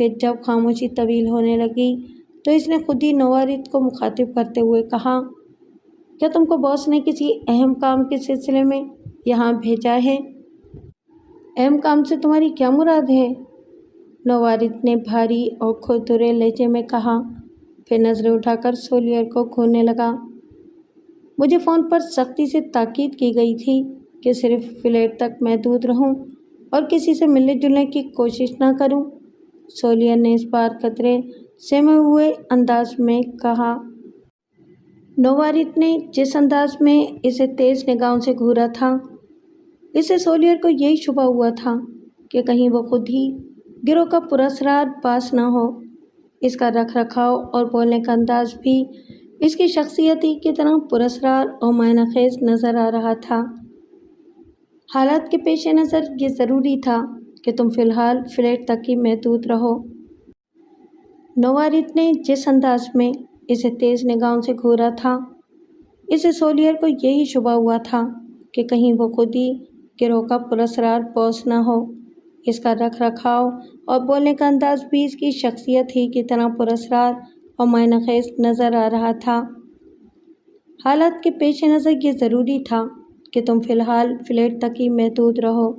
پھر جب خاموشی طویل ہونے لگی تو اس نے خود ہی نوارد کو مخاطب کرتے ہوئے کہا، کیا تم کو باس نے کسی اہم کام کے سلسلے میں یہاں بھیجا ہے؟ اہم کام سے تمہاری کیا مراد ہے؟ نوارد نے بھاری اور کھردرے لہجے میں کہا، پھر نظریں اٹھا کر سولیر کو گھورنے لگا۔ مجھے فون پر سختی سے تاکید کی گئی تھی کہ صرف فلیٹ تک محدود رہوں اور کسی سے ملنے جلنے کی کوشش نہ کروں، سولیر نے اس بار قدرے سہمے ہوئے انداز میں کہا۔ نوارد نے جس انداز میں اسے تیز نگاہوں سے گھورا تھا، اس سے سولیر کو یہی شبہ ہوا تھا کہ کہیں وہ خود ہی گروہ کا پراسرار باس نہ ہو۔ اس کا رکھ رکھاؤ اور بولنے کا انداز بھی اس کی شخصیت ہی کی طرح پراسرار اور معنی خیز نظر آ رہا تھا۔ حالات کے پیش نظر یہ ضروری تھا کہ تم فی الحال فلیٹ تک ہی محدود رہو۔ نوارد نے جس انداز میں اسے تیز نگاہوں سے گھورا تھا، اس سے سولیر کو یہی شبہ ہوا تھا کہ کہیں وہ خود ہی گروہ کا پراسرار باس نہ ہو۔ اس کا رکھ رکھاؤ اور بولنے کا انداز بھی اس کی شخصیت ہی کی طرح پراسرار اور معنی خیز نظر آ رہا تھا۔ حالات کے پیش نظر یہ ضروری تھا کہ تم فی الحال فلیٹ تک ہی محدود رہو،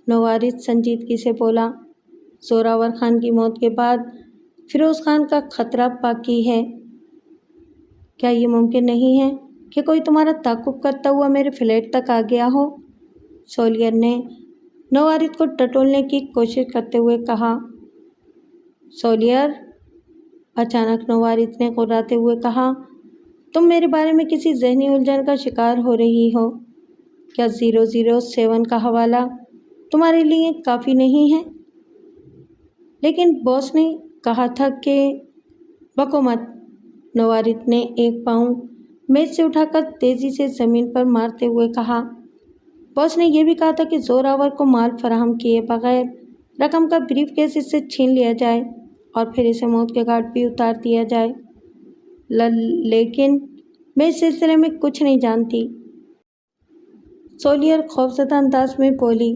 نوارد سنجیدگی سے بولا۔ زوراور خان کی موت کے بعد فیروز خان کا خطرہ باقی ہے۔ کیا یہ ممکن نہیں ہے کہ کوئی تمہارا تعاقب کرتا ہوا میرے فلیٹ تک آ گیا ہو؟ سولیر نے نوارد کو ٹٹولنے کی کوشش کرتے ہوئے کہا۔ سولیر، اچانک نوارد نے غراتے ہوئے کہا، تم میرے بارے میں کسی ذہنی الجھن کا شکار ہو رہی ہو؟ کیا 007 کا حوالہ تمہارے لیے کافی نہیں ہے؟ لیکن باس نے کہا تھا کہ… بکو مت، نوارد نے ایک پاؤں میز سے اٹھا کر تیزی سے زمین پر مارتے ہوئے کہا۔ باس نے یہ بھی کہا تھا کہ زوراور کو مال فراہم کیے بغیر رقم کا بریف کیس اس سے چھین لیا جائے اور پھر اسے موت کے گھاٹ بھی اتار دیا جائے۔ لیکن میں اس سلسلے میں کچھ نہیں جانتی، سولیر خوفزدہ انداز میں بولی۔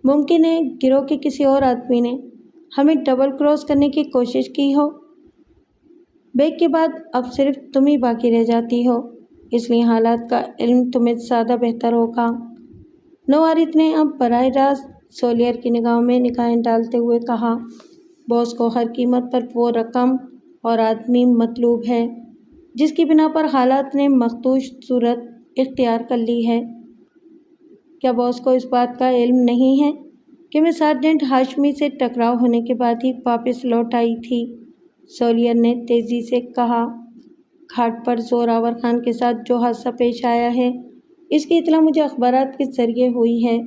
ممکن ہے گروہ کے کسی اور آدمی نے ہمیں ڈبل کراس کرنے کی کوشش کی ہو۔ بیگ کے بعد اب صرف تم ہی باقی رہ جاتی ہو، اس لیے حالات کا علم تمہیں زیادہ بہتر ہوگا۔ نوارد نے اب براہ راست سولیر کی نگاہوں میں نگاہیں ڈالتے ہوئے کہا۔ باس کو ہر قیمت پر وہ رقم اور آدمی مطلوب ہے جس کی بنا پر حالات نے مخدوش صورت اختیار کر لی ہے۔ کیا باس کو اس بات کا علم نہیں ہے کہ میں سارجنٹ ہاشمی سے ٹکراؤ ہونے کے بعد ہی واپس لوٹ آئی تھی؟ سولیر نے تیزی سے کہا۔ گھاٹ پر زوراور خان کے ساتھ جو حادثہ پیش آیا ہے، اس کی اطلاع مجھے اخبارات کے ذریعے ہوئی ہے،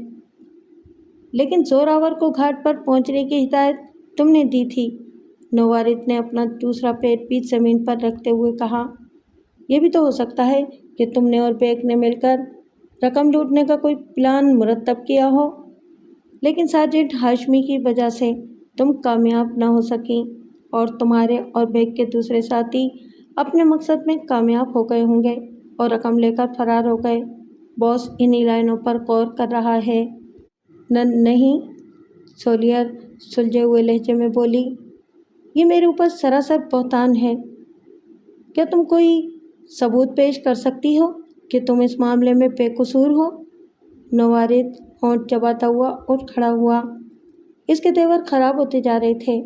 لیکن زوراور کو گھاٹ پر پہنچنے کی ہدایت تم نے دی تھی، نوارد نے اپنا دوسرا پیر بھی زمین پر رکھتے ہوئے کہا۔ یہ بھی تو ہو سکتا ہے کہ تم نے اور بیگ نے مل کر رقم لوٹنے کا کوئی پلان مرتب کیا ہو، لیکن سارجنٹ ہاشمی کی وجہ سے تم کامیاب نہ ہو سکیں اور تمہارے اور بیگ کے دوسرے ساتھی اپنے مقصد میں کامیاب ہو گئے ہوں گے اور رقم لے کر فرار ہو گئے۔ باس انہی لائنوں پر غور کر رہا ہے۔ نہیں، سولیر سلجھے ہوئے لہجے میں بولی، یہ میرے اوپر سراسر بہتان ہے۔ کیا تم کوئی ثبوت پیش کر سکتی ہو کہ تم اس معاملے میں بے قصور ہو؟ نوارد ہونٹ چباتا ہوا اٹھ کھڑا ہوا۔ اس کے تیور خراب ہوتے جا رہے تھے۔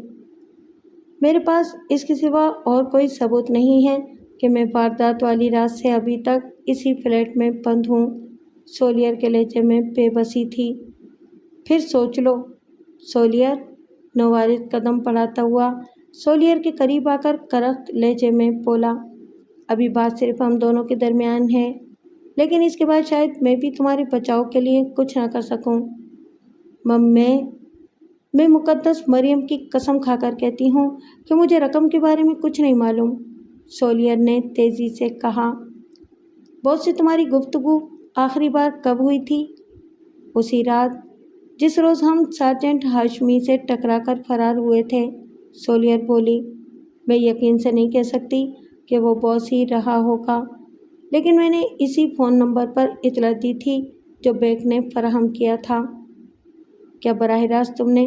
میرے پاس اس کے سوا اور کوئی ثبوت نہیں ہے کہ میں واردات والی رات سے ابھی تک اسی فلیٹ میں بند ہوں، سولیر کے لہجے میں بے بسی تھی۔ پھر سوچ لو، سولیر، نوارد قدم بڑھاتا ہوا سولیر کے قریب آ کر کرخت لہجے میں بولا۔ ابھی بات صرف ہم دونوں کے درمیان ہے، لیکن اس کے بعد شاید میں بھی تمہارے بچاؤ کے لیے کچھ نہ کر سکوں۔ میں مقدس مریم کی قسم کھا کر کہتی ہوں کہ مجھے رقم کے بارے میں کچھ نہیں معلوم، سولیر نے تیزی سے کہا۔ باس سے تمہاری گفتگو آخری بار کب ہوئی تھی؟ اسی رات جس روز ہم سارجنٹ ہاشمی سے ٹکرا کر فرار ہوئے تھے، سولیر بولی۔ میں یقین سے نہیں کہہ سکتی کہ وہ باس ہی رہا ہوگا، لیکن میں نے اسی فون نمبر پر اطلاع دی تھی جو بیگ نے فراہم کیا تھا۔ کیا براہ راست تم نے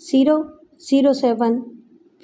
007।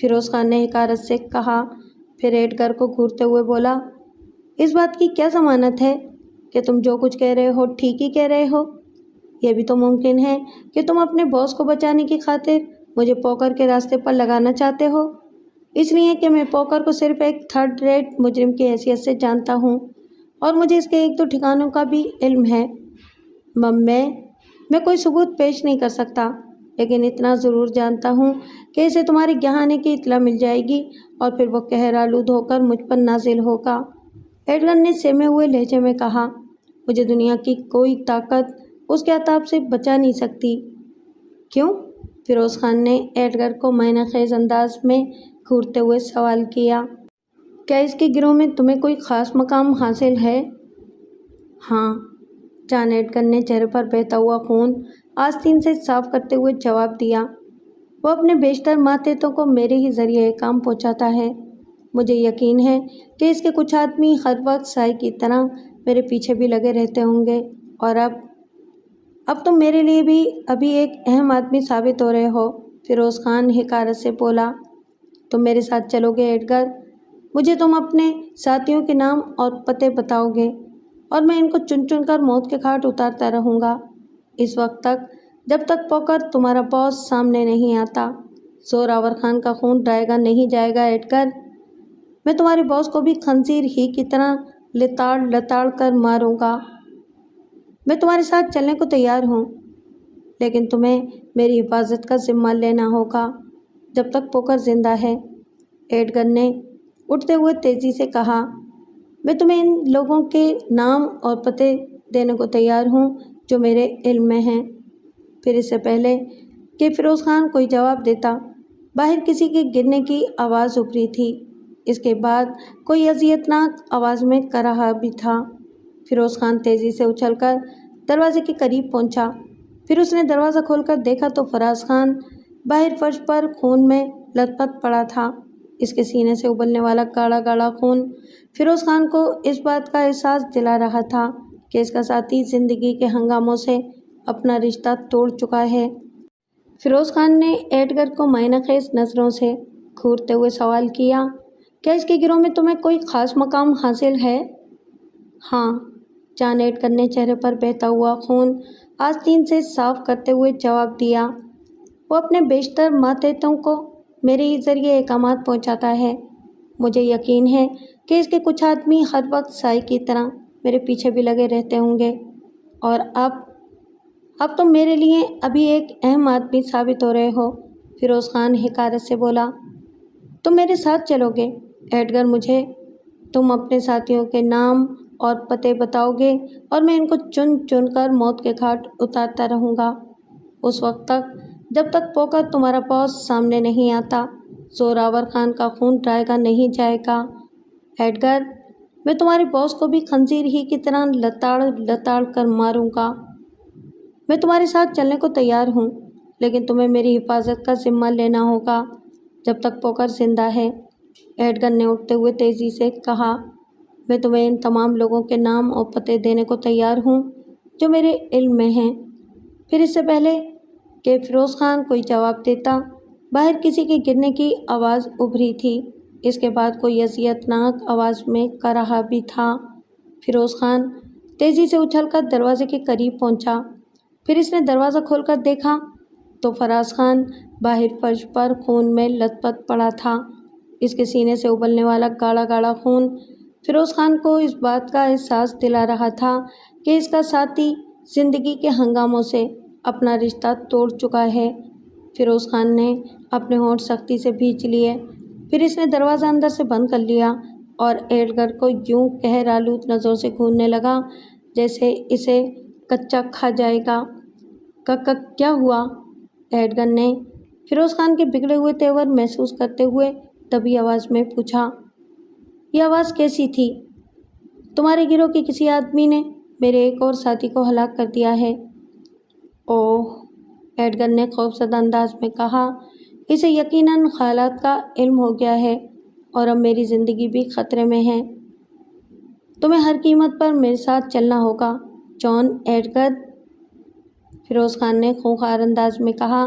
فیروز خان نے حقارت سے کہا، پھر ایڈگر کو گھورتے ہوئے بولا، اس بات کی کیا ضمانت ہے کہ تم جو کچھ کہہ رہے ہو ٹھیک ہی کہہ رہے ہو؟ یہ بھی تو ممکن ہے کہ تم اپنے باس کو بچانے کی خاطر مجھے پوکر کے راستے پر لگانا چاہتے ہو، اس لیے کہ میں پوکر کو صرف ایک تھرڈ ریٹ مجرم کی حیثیت سے جانتا ہوں اور مجھے اس کے ایک دو ٹھکانوں کا بھی علم ہے۔ میں کوئی ثبوت پیش نہیں کر سکتا، لیکن اتنا ضرور جانتا ہوں کہ اسے تمہارے یہاں آنے کی اطلاع مل جائے گی اور پھر وہ قہر آلود ہو کر مجھ پر نازل ہوگا۔ ایڈگر نے سہمے ہوئے لہجے میں کہا، مجھے دنیا کی کوئی طاقت اس کے عذاب سے بچا نہیں سکتی۔ کیوں؟ فیروز خان نے ایڈگر کو معنی خیز انداز میں گھورتے ہوئے سوال کیا۔ کیا اس کے گروہ میں تمہیں کوئی خاص مقام حاصل ہے؟ ہاں، جان ایڈگر نے چہرے پر بہتا ہوا خون آستین سے صاف کرتے ہوئے جواب دیا۔ وہ اپنے بیشتر ماتحتوں کو میرے ہی ذریعے کام پہنچاتا ہے۔ مجھے یقین ہے کہ اس کے کچھ آدمی ہر وقت سائے کی طرح میرے پیچھے بھی لگے رہتے ہوں گے، اور اب تم میرے لیے بھی ابھی ایک اہم آدمی ثابت ہو رہے ہو۔ فیروز خان حقارت سے بولا، تم میرے ساتھ چلو گے ایڈگر؟ مجھے تم اپنے ساتھیوں کے نام اور پتے بتاؤ گے اور میں ان کو چن چن کر موت کے گھاٹ اتارتا رہوں گا، اس وقت تک جب تک پوکر تمہارا باس سامنے نہیں آتا۔ زوراور خان کا خون ڈائے گا نہیں جائے گا ایڈگر۔ میں تمہارے باس کو بھی خنزیر ہی کی طرح لتاڑ لتاڑ کر ماروں گا۔ میں تمہارے ساتھ چلنے کو تیار ہوں، لیکن تمہیں میری حفاظت کا ذمہ لینا ہوگا جب تک پوکر زندہ ہے۔ ایڈگر نے اٹھتے ہوئے تیزی سے کہا، میں تمہیں ان لوگوں کے نام اور پتے دینے کو تیار ہوں جو میرے علم میں ہیں۔ پھر اس سے پہلے کہ فیروز خان کوئی جواب دیتا، باہر کسی کے گرنے کی آواز ابھری تھی۔ اس کے بعد کوئی اذیتناک آواز میں کہہ رہا بھی تھا۔ فیروز خان تیزی سے اچھل کر دروازے کے قریب پہنچا۔ پھر اس نے دروازہ کھول کر دیکھا تو فراز خان باہر فرش پر خون میں لت پت پڑا تھا۔ اس کے سینے سے ابلنے والا گاڑھا گاڑھا خون فیروز خان کو اس بات کا احساس دلا رہا تھا کہ اس کا ساتھی زندگی کے ہنگاموں سے اپنا رشتہ توڑ چکا ہے۔ فیروز خان نے ایڈگر کو معنی خیز نظروں سے گھورتے ہوئے سوال کیا، کیا اس کے گروہ میں تمہیں کوئی خاص مقام حاصل ہے؟ ہاں، جان ایڈگر نے چہرے پر بہتا ہوا خون آستین سے صاف کرتے ہوئے جواب دیا۔ وہ اپنے بیشتر ماتحتوں کو میرے ہی ذریعے احکامات پہنچاتا ہے۔ مجھے یقین ہے کہ اس کے کچھ آدمی ہر وقت سائے کی طرح میرے پیچھے بھی لگے رہتے ہوں گے، اور اب تم میرے لیے ابھی ایک اہم آدمی ثابت ہو رہے ہو۔ فیروز خان حقارت سے بولا، تم میرے ساتھ چلو گے ایڈگر؟ تم اپنے ساتھیوں کے نام اور پتے بتاؤ گے اور میں ان کو چن چن کر موت کے گھاٹ اتارتا رہوں گا، اس وقت تک جب تک پوکر تمہارا باس سامنے نہیں آتا۔ زوراور خان کا خون ڈائے گا نہیں جائے گا ایڈگر۔ میں تمہارے باس کو بھی خنزیر ہی کی طرح لتاڑ لتاڑ کر ماروں گا۔ میں تمہارے ساتھ چلنے کو تیار ہوں، لیکن تمہیں میری حفاظت کا ذمہ لینا ہوگا جب تک پوکر زندہ ہے۔ ایڈگر نے اٹھتے ہوئے تیزی سے کہا، میں تمہیں ان تمام لوگوں کے نام اور پتے دینے کو تیار ہوں جو میرے علم میں ہیں۔ پھر اس سے پہلے کہ فیروز خان کوئی جواب دیتا، باہر کسی کے گرنے کی آواز ابھری تھی۔ اس کے بعد کوئی اذیتناک آواز میں کہہ رہا بھی تھا۔ فیروز خان تیزی سے اچھل کر دروازے کے قریب پہنچا۔ پھر اس نے دروازہ کھول کر دیکھا تو فراز خان باہر فرش پر خون میں لت پت پڑا تھا۔ اس کے سینے سے ابلنے والا گاڑھا گاڑھا خون فیروز خان کو اس بات کا احساس دلا رہا تھا کہ اس کا ساتھی زندگی کے ہنگاموں سے اپنا رشتہ توڑ چکا ہے۔ فیروز خان نے اپنے ہونٹ سختی سے بھینچ لیے۔ پھر اس نے دروازہ اندر سے بند کر لیا اور ایڈگر کو یوں قہر آلود نظروں سے گھورنے لگا جیسے اسے کچا کھا جائے گا۔ کیا ہوا؟ ایڈگر نے فیروز خان کے بگڑے ہوئے تیور محسوس کرتے ہوئے دبی آواز میں پوچھا۔ یہ آواز کیسی تھی؟ تمہارے گروہ کے کسی آدمی نے میرے ایک اور ساتھی کو ہلاک کر دیا ہے۔ اوہ، ایڈگر نے خوفزدہ انداز میں کہا، اسے یقیناً خیالات کا علم ہو گیا ہے اور اب میری زندگی بھی خطرے میں ہے۔ تمہیں ہر قیمت پر میرے ساتھ چلنا ہوگا جان ایڈگر، فیروز خان نے خونخوار انداز میں کہا۔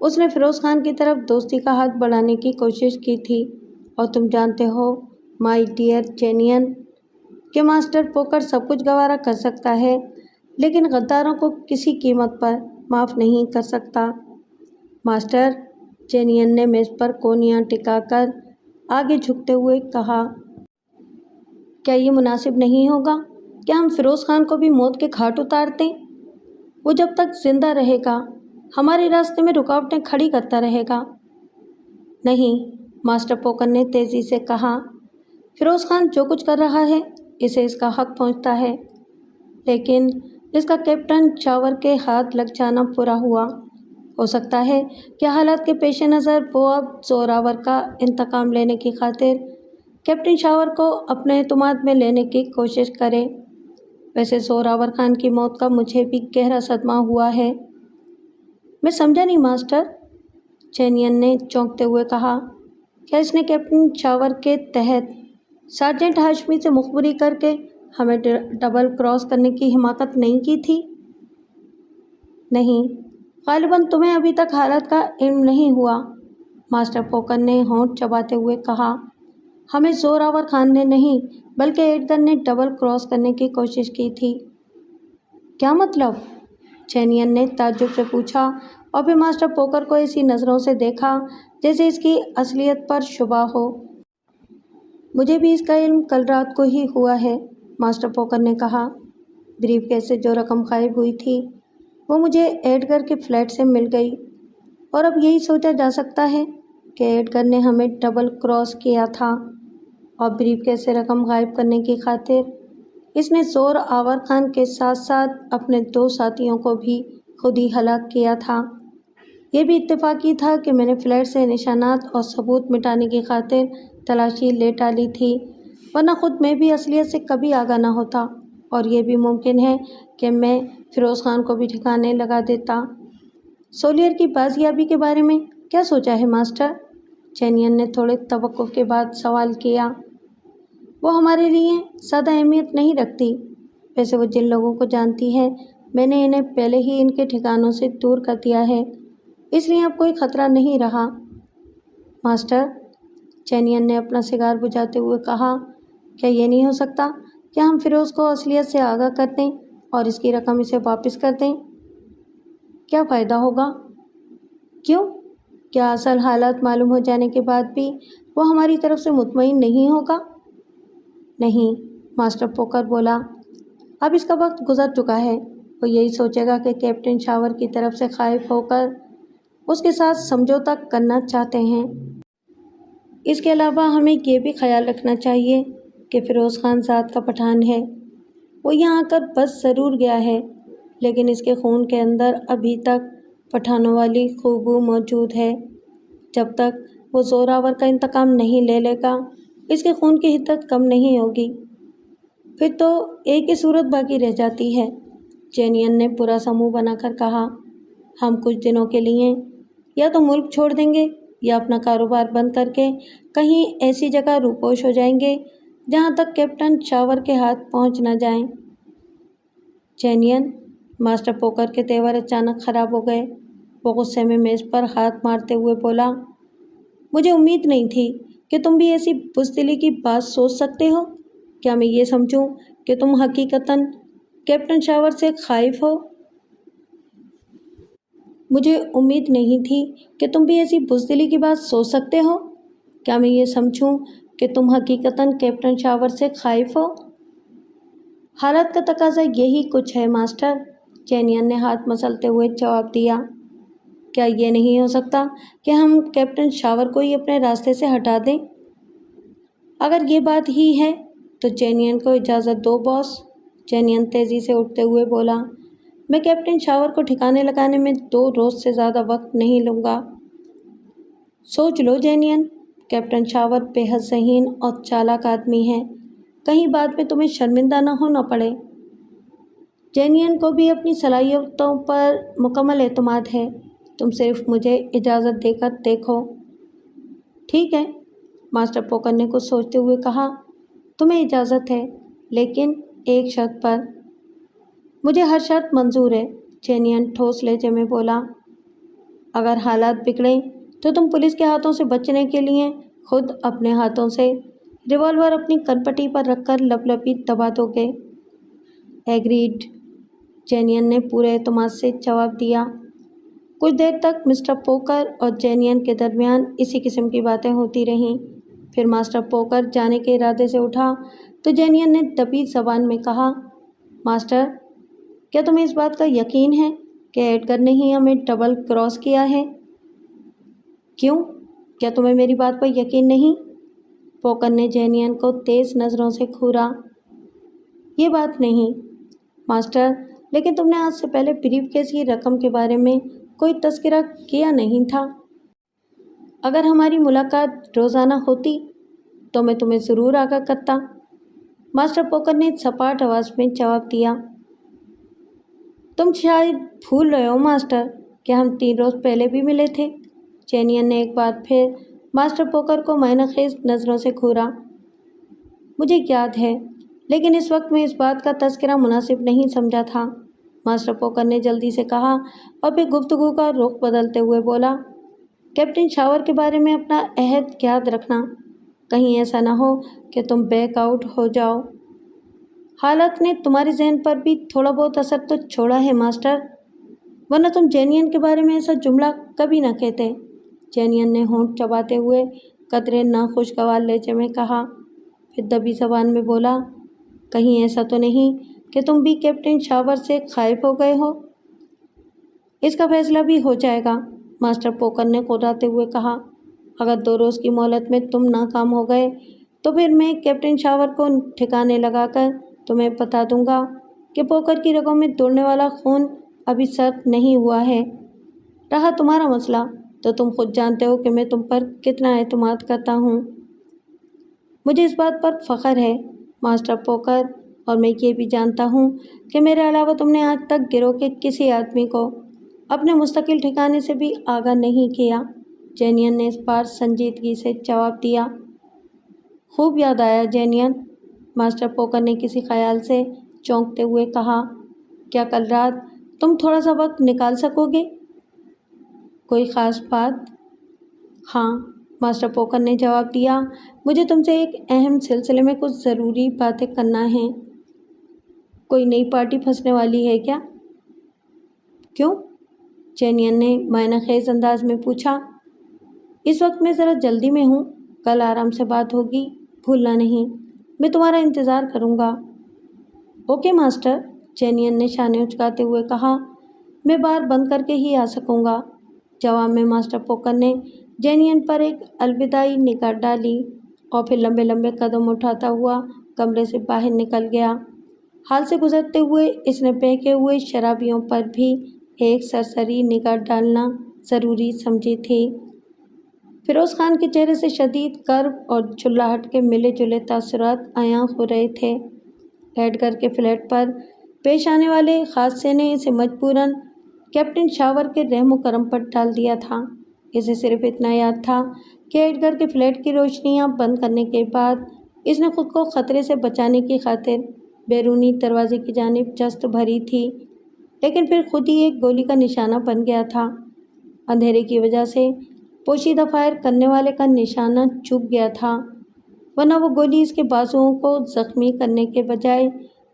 اس نے فیروز خان کی طرف دوستی کا ہاتھ بڑھانے کی کوشش کی تھی، اور تم جانتے ہو مائی ڈیئر چینین کہ ماسٹر پوکر سب کچھ گوارا کر سکتا ہے لیکن غداروں کو کسی قیمت پر معاف نہیں کر سکتا۔ ماسٹر، چینین نے میز پر کونیاں ٹکا کر آگے جھکتے ہوئے کہا، کیا یہ مناسب نہیں ہوگا کہ ہم فیروز خان کو بھی موت کے گھاٹ اتار دیں؟ وہ جب تک زندہ رہے گا ہمارے راستے میں رکاوٹیں کھڑی کرتا رہے گا۔ نہیں، ماسٹر پوکر نے تیزی سے کہا، فیروز خان جو کچھ کر رہا ہے اسے اس کا حق پہنچتا ہے، لیکن اس کا کیپٹن چاور کے ہاتھ لگ جانا پورا ہوا۔ ہو سکتا ہے کہ حالات کے پیش نظر وہ اب زوراور کا انتقام لینے کی خاطر کیپٹن شاور کو اپنے اعتماد میں لینے کی کوشش کرے۔ ویسے زوراور خان کی موت کا مجھے بھی گہرا صدمہ ہوا ہے۔ میں سمجھا نہیں ماسٹر، چینین نے چونکتے ہوئے کہا، کیا اس نے کیپٹن چاور کے تحت سارجنٹ ہاشمی سے مخبری کر کے ہمیں ڈبل کراس کرنے کی حماقت نہیں کی تھی؟ نہیں، غالباً تمہیں ابھی تک حالات کا علم نہیں ہوا، ماسٹر پوکر نے ہونٹ چباتے ہوئے کہا، ہمیں زوراور خان نے نہیں بلکہ ایڈگر نے ڈبل کراس کرنے کی کوشش کی تھی۔ کیا مطلب؟ چینین نے تعجب سے پوچھا اور پھر ماسٹر پوکر کو ایسی نظروں سے دیکھا جیسے اس کی اصلیت پر شبہ ہو۔ مجھے بھی اس کا علم کل رات کو ہی ہوا ہے، ماسٹر پوکر نے کہا۔ بریف کیس سے جو رقم غائب ہوئی تھی وہ مجھے ایڈگر کے فلیٹ سے مل گئی، اور اب یہی سوچا جا سکتا ہے کہ ایڈگر نے ہمیں ڈبل کراس کیا تھا، اور بریف کیس سے رقم غائب کرنے کی خاطر اس نے زوراور خان کے ساتھ ساتھ اپنے 2 ساتھیوں کو بھی خود ہی ہلاک کیا تھا۔ یہ بھی اتفاقی تھا کہ میں نے فلیٹ سے نشانات اور ثبوت مٹانے کی خاطر تلاشی لے ڈالی تھی، ورنہ خود میں بھی اصلیت سے کبھی آگاہ نہ ہوتا، اور یہ بھی ممکن ہے کہ میں فیروز خان کو بھی ٹھکانے لگا دیتا۔ سولیر کی بازیابی کے بارے میں کیا سوچا ہے ماسٹر؟ چینین نے تھوڑے توقف کے بعد سوال کیا۔ وہ ہمارے لیے زیادہ اہمیت نہیں رکھتی، ویسے وہ جن لوگوں کو جانتی ہے میں نے انہیں پہلے ہی ان کے ٹھکانوں سے دور کر دیا ہے، اس لیے اب کوئی خطرہ نہیں رہا۔ ماسٹر، چینین نے اپنا سگار بجھاتے ہوئے کہا، کیا یہ نہیں ہو سکتا کہ ہم فیروز کو اصلیت سے آگاہ کر دیں اور اس کی رقم اسے واپس کر دیں؟ کیا فائدہ ہوگا؟ کیوں؟ کیا اصل حالات معلوم ہو جانے کے بعد بھی وہ ہماری طرف سے مطمئن نہیں ہوگا؟ نہیں، ماسٹر پوکر بولا، اب اس کا وقت گزر چکا ہے۔ وہ یہی سوچے گا کہ کیپٹن شاور کی طرف سے خائف ہو کر اس کے ساتھ سمجھوتا کرنا چاہتے ہیں۔ اس کے علاوہ ہمیں یہ بھی خیال رکھنا چاہیے کہ فیروز خان ذات کا پٹھان ہے، وہ یہاں آ کر بس ضرور گیا ہے، لیکن اس کے خون کے اندر ابھی تک پٹھانوں والی خوشبو موجود ہے۔ جب تک وہ زوراور کا انتقام نہیں لے لے گا اس کے خون کی حدت کم نہیں ہوگی۔ پھر تو ایک ہی صورت باقی رہ جاتی ہے، چینین نے برا سا منہ بنا کر کہا، ہم کچھ دنوں کے لیے یا تو ملک چھوڑ دیں گے یا اپنا کاروبار بند کر کے کہیں ایسی جگہ روپوش ہو جائیں گے جہاں تک کیپٹن چاور کے ہاتھ پہنچ نہ جائیں۔ چینین، ماسٹر پوکر کے تیور اچانک خراب ہو گئے۔ وہ غصے میں میز پر ہاتھ مارتے ہوئے بولا، مجھے امید نہیں تھی کہ تم بھی ایسی بزدلی کی بات سوچ سکتے ہو۔ کیا میں یہ سمجھوں کہ تم حقیقتاً کیپٹن شاور سے خائف ہو؟ مجھے امید نہیں تھی کہ تم بھی ایسی بزدلی کی بات سوچ سکتے ہو۔ کیا میں یہ سمجھوں کہ تم حقیقتاً کیپٹن شاور سے خائف ہو؟ حالات کا تقاضا یہی کچھ ہے ماسٹر، چینین نے ہاتھ مسلتے ہوئے جواب دیا۔ کیا یہ نہیں ہو سکتا کہ ہم کیپٹن شاور کو ہی اپنے راستے سے ہٹا دیں؟ اگر یہ بات ہی ہے تو چینین کو اجازت دو باس، چینین تیزی سے اٹھتے ہوئے بولا، میں کیپٹن شاور کو ٹھکانے لگانے میں 2 روز سے زیادہ وقت نہیں لوں گا۔ سوچ لو چینین، کیپٹن شاور بے حد ذہین اور چالاک آدمی ہے، کہیں بعد میں تمہیں شرمندہ نہ ہونا پڑے۔ چینین کو بھی اپنی صلاحیتوں پر مکمل اعتماد ہے، تم صرف مجھے اجازت دے کر دیکھو۔ ٹھیک ہے، ماسٹر پوکر نے کچھ سوچتے ہوئے کہا، تمہیں اجازت ہے، لیکن ایک شرط پر۔ مجھے ہر شرط منظور ہے، چینین ٹھوس لہجے میں بولا۔ اگر حالات بگڑیں تو تم پولیس کے ہاتھوں سے بچنے کے لیے خود اپنے ہاتھوں سے ریوالور اپنی کنپٹی پر رکھ کر لپی دبا دو گے۔ ایگریڈ، جینین نے پورے اعتماد سے جواب دیا۔ کچھ دیر تک مسٹر پوکر اور جینین کے درمیان اسی قسم کی باتیں ہوتی رہیں۔ پھر ماسٹر پوکر جانے کے ارادے سے اٹھا تو جینین نے دبی زبان میں کہا، ماسٹر، کیا تمہیں اس بات کا یقین ہے کہ ایڈگر نے ہی ہمیں ڈبل کراس کیا ہے؟ کیوں؟ کیا تمہیں میری بات پر یقین نہیں؟ پوکر نے جینین کو تیز نظروں سے گھورا۔ یہ بات نہیں، ماسٹر، لیکن تم نے آج سے پہلے بریف کیس کی رقم کے بارے میں کوئی تذکرہ کیا نہیں تھا۔ اگر ہماری ملاقات روزانہ ہوتی تو میں تمہیں ضرور آگاہ کرتا۔ ماسٹر پوکر نے سپاٹ آواز میں جواب دیا۔ تم شاید بھول رہے ہو ماسٹر کہ ہم 3 روز پہلے بھی ملے تھے۔ جینین نے ایک بار پھر ماسٹر پوکر کو معنی خیز نظروں سے گھورا۔ مجھے یاد ہے، لیکن اس وقت میں اس بات کا تذکرہ مناسب نہیں سمجھا تھا، ماسٹر پوکر نے جلدی سے کہا اور پھر گفتگو کا رخ بدلتے ہوئے بولا، کیپٹن شاور کے بارے میں اپنا عہد یاد رکھنا، کہیں ایسا نہ ہو کہ تم بیک آؤٹ ہو جاؤ۔ حالات نے تمہارے ذہن پر بھی تھوڑا بہت اثر تو چھوڑا ہے ماسٹر، ورنہ تم جینین کے بارے میں ایسا جملہ کبھی نہ کہتے۔ جینین نے ہونٹ چباتے ہوئے قدرے ناخوشگوار لہجے میں کہا، پھر دبی زبان میں بولا، کہیں ایسا تو نہیں کہ تم بھی کیپٹن شاور سے خائف ہو گئے ہو؟ اس کا فیصلہ بھی ہو جائے گا، ماسٹر پوکر نے خراتے ہوئے کہا۔ اگر 2 روز کی مہلت میں تم ناکام ہو گئے تو پھر میں کیپٹن شاور کو ٹھکانے لگا کر تمہیں بتا دوں گا کہ پوکر کی رگوں میں دوڑنے والا خون ابھی سرد نہیں ہوا ہے۔ رہا تمہارا مسئلہ تو تم خود جانتے ہو کہ میں تم پر کتنا اعتماد کرتا ہوں۔ مجھے اس بات پر فخر ہے ماسٹر پوکر، اور میں یہ بھی جانتا ہوں کہ میرے علاوہ تم نے آج تک گروہ کے کسی آدمی کو اپنے مستقل ٹھکانے سے بھی آگاہ نہیں کیا۔ جینین نے اس بار سنجیدگی سے جواب دیا۔ خوب یاد آیا جینین، ماسٹر پوکر نے کسی خیال سے چونکتے ہوئے کہا، کیا کل رات تم تھوڑا سا وقت نکال سکو گے؟ کوئی خاص بات؟ ہاں، ماسٹر پوکر نے جواب دیا، مجھے تم سے ایک اہم سلسلے میں کچھ ضروری باتیں کرنا ہے۔ کوئی نئی پارٹی پھنسنے والی ہے کیا؟ کیوں؟ جینین نے معنی خیز انداز میں پوچھا۔ اس وقت میں ذرا جلدی میں ہوں، کل آرام سے بات ہوگی، بھولنا نہیں، میں تمہارا انتظار کروں گا۔ اوکے ماسٹر، جینین نے شانے اچکاتے ہوئے کہا، میں بار بند کر کے ہی آ سکوں گا۔ جواب میں ماسٹر پوکر نے جینین پر ایک الوداعی نگاہ ڈالی اور پھر لمبے لمبے قدم اٹھاتا ہوا کمرے سے باہر نکل گیا۔ حال سے گزرتے ہوئے اس نے بہکے ہوئے شرابیوں پر بھی ایک سرسری نگاہ ڈالنا ضروری سمجھی تھی۔ فیروز خان کے چہرے سے شدید کرب اور جھلاہٹ کے ملے جلے تاثرات عیاں ہو رہے تھے۔ ایڈگر کے فلیٹ پر پیش آنے والے حادثے نے اسے مجبوراً کیپٹن شاور کے رحم و کرم پر ڈال دیا تھا۔ اسے صرف اتنا یاد تھا کہ ایڈگر کے فلیٹ کی روشنیاں بند کرنے کے بعد اس نے خود کو خطرے سے بچانے کی خاطر بیرونی دروازے کی جانب جست بھری تھی، لیکن پھر خود ہی ایک گولی کا نشانہ بن گیا تھا۔ اندھیرے کی وجہ سے پوشیدہ فائر کرنے والے کا نشانہ چوک گیا تھا، ورنہ وہ گولی اس کے بازوؤں کو زخمی کرنے کے بجائے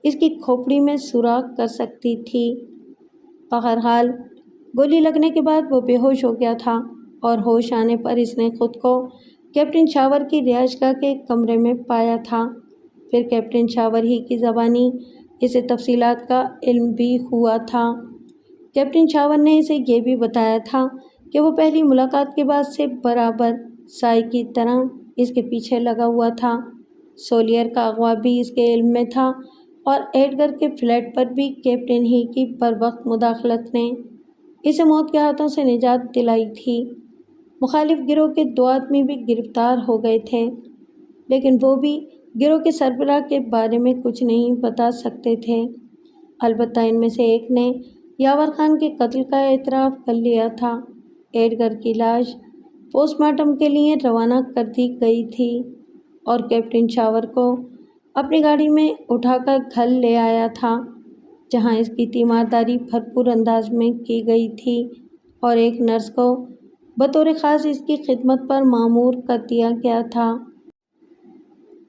اس کی کھوپڑی میں سوراخ کر سکتی تھی۔ بہرحال گولی لگنے کے بعد وہ بے ہوش ہو گیا تھا اور ہوش آنے پر اس نے خود کو کیپٹن شاور کی رہائش گاہ کے کمرے میں پایا تھا۔ پھر کیپٹن شاور ہی کی زبانی اسے تفصیلات کا علم بھی ہوا تھا۔ کیپٹن شاور نے اسے یہ بھی بتایا تھا کہ وہ پہلی ملاقات کے بعد سے برابر سائے کی طرح اس کے پیچھے لگا ہوا تھا۔ سولیر کا اغوا بھی اس کے علم میں تھا اور ایڈگر کے فلیٹ پر بھی کیپٹن ہی کی بروقت مداخلت نے اسے موت کے ہاتھوں سے نجات دلائی تھی۔ مخالف گروہ کے 2 آدمی بھی گرفتار ہو گئے تھے، لیکن وہ بھی گروہ کے سربراہ کے بارے میں کچھ نہیں بتا سکتے تھے۔ البتہ ان میں سے ایک نے یاور خان کے قتل کا اعتراف کر لیا تھا۔ ایڈگر کی لاش پوسٹ مارٹم کے لیے روانہ کر دی گئی تھی اور کیپٹن شاور کو اپنی گاڑی میں اٹھا کر گھر لے آیا تھا، جہاں اس کی تیمارداری بھرپور انداز میں کی گئی تھی اور ایک نرس کو بطور خاص اس کی خدمت پر مامور کر دیا گیا تھا۔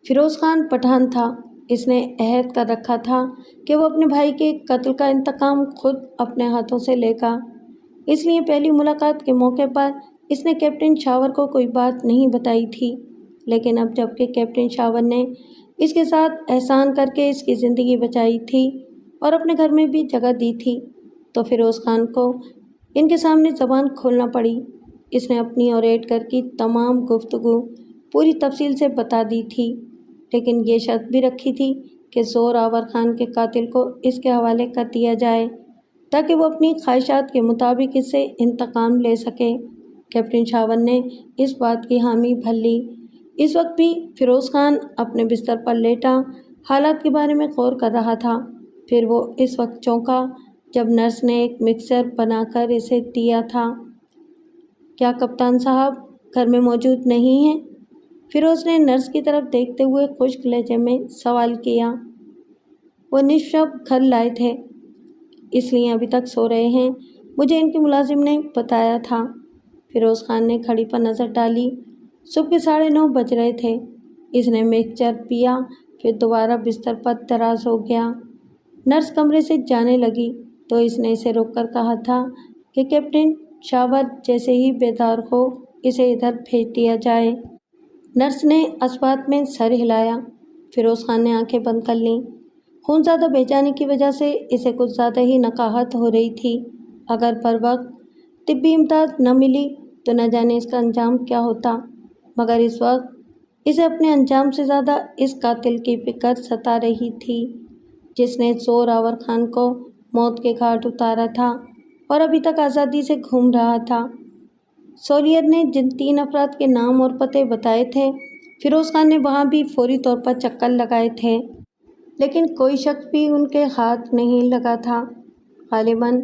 فیروز خان پٹھان تھا۔ اس نے عہد کر رکھا تھا کہ وہ اپنے بھائی کے قتل کا انتقام خود اپنے ہاتھوں سے لے گا۔ اس لیے پہلی ملاقات کے موقع پر اس نے کیپٹن شاور کو کوئی بات نہیں بتائی تھی، لیکن اب جب کہ کیپٹن شاور نے اس کے ساتھ احسان کر کے اس کی زندگی بچائی تھی اور اپنے گھر میں بھی جگہ دی تھی، تو فیروز خان کو ان کے سامنے زبان کھولنا پڑی۔ اس نے اپنی اور ایڈگر کی تمام گفتگو پوری تفصیل سے بتا دی تھی، لیکن یہ شرط بھی رکھی تھی کہ زور آور خان کے قاتل کو اس کے حوالے کر دیا جائے تاکہ وہ اپنی خواہشات کے مطابق اس سے انتقام لے سکے۔ کیپٹن شاور نے اس بات کی حامی بھر لی۔ اس وقت بھی فیروز خان اپنے بستر پر لیٹا حالات کے بارے میں غور کر رہا تھا۔ پھر وہ اس وقت چونکا جب نرس نے ایک مکسر بنا کر اسے دیا تھا۔ کیا کپتان صاحب گھر میں موجود نہیں ہیں؟ فیروز نے نرس کی طرف دیکھتے ہوئے خشک لہجے میں سوال کیا۔ وہ نصف شب گھر لائے تھے، اس لیے ابھی تک سو رہے ہیں، مجھے ان کے ملازم نے بتایا تھا۔ فیروز خان نے گھڑی پر نظر ڈالی۔ صبح کے 9:30 بج رہے تھے۔ اس نے مکسچر پیا، پھر دوبارہ بستر پر دراز ہو گیا۔ نرس کمرے سے جانے لگی تو اس نے اسے روک کر کہا تھا کہ کیپٹن شاور جیسے ہی بیدار ہو اسے ادھر بھیج دیا جائے۔ نرس نے اثبات میں سر ہلایا۔ فیروز خان نے آنکھیں بند کر لیں۔ خون زیادہ بہہ جانے کی وجہ سے اسے کچھ زیادہ ہی نقاہت ہو رہی تھی۔ اگر پر وقت طبی امداد نہ ملی تو نہ جانے اس کا انجام کیا ہوتا، مگر اس وقت اسے اپنے انجام سے زیادہ اس قاتل کی فکر ستا رہی تھی جس نے زور آور خان کو موت کے گھاٹ اتارا تھا اور ابھی تک آزادی سے گھوم رہا تھا۔ سولیئر نے جن 3 افراد کے نام اور پتے بتائے تھے، فیروز خان نے وہاں بھی فوری طور پر چکر لگائے تھے، لیکن کوئی شخص بھی ان کے ہاتھ نہیں لگا تھا۔ غالباً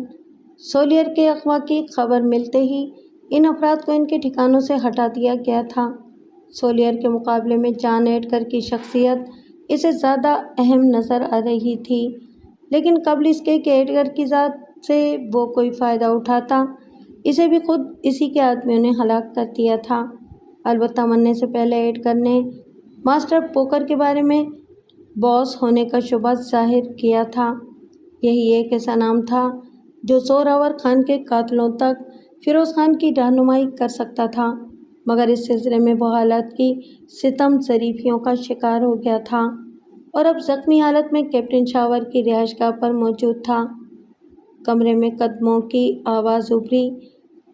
سولیئر کے اغوا کی خبر ملتے ہی ان افراد کو ان کے ٹھکانوں سے ہٹا دیا گیا تھا۔ سولیئر کے مقابلے میں جان ایڈگر کی شخصیت اسے زیادہ اہم نظر آ رہی تھی، لیکن قبل اس کے کہ ایڈگر کی ذات سے وہ کوئی فائدہ اٹھاتا، اسے بھی خود اسی کے آدمیوں نے ہلاک کر دیا تھا۔ البتہ مرنے سے پہلے ایڈگر نے ماسٹر پوکر کے بارے میں باس ہونے کا شبہ ظاہر کیا تھا۔ یہی ایک ایسا نام تھا جو زور آور خان کے قاتلوں تک فیروز خان کی رہنمائی کر سکتا تھا، مگر اس سلسلے میں وہ حالات کی ستم ظریفیوں کا شکار ہو گیا تھا اور اب زخمی حالت میں کیپٹن شاور کی رہائش گاہ پر موجود تھا۔ کمرے میں قدموں کی آواز ابھری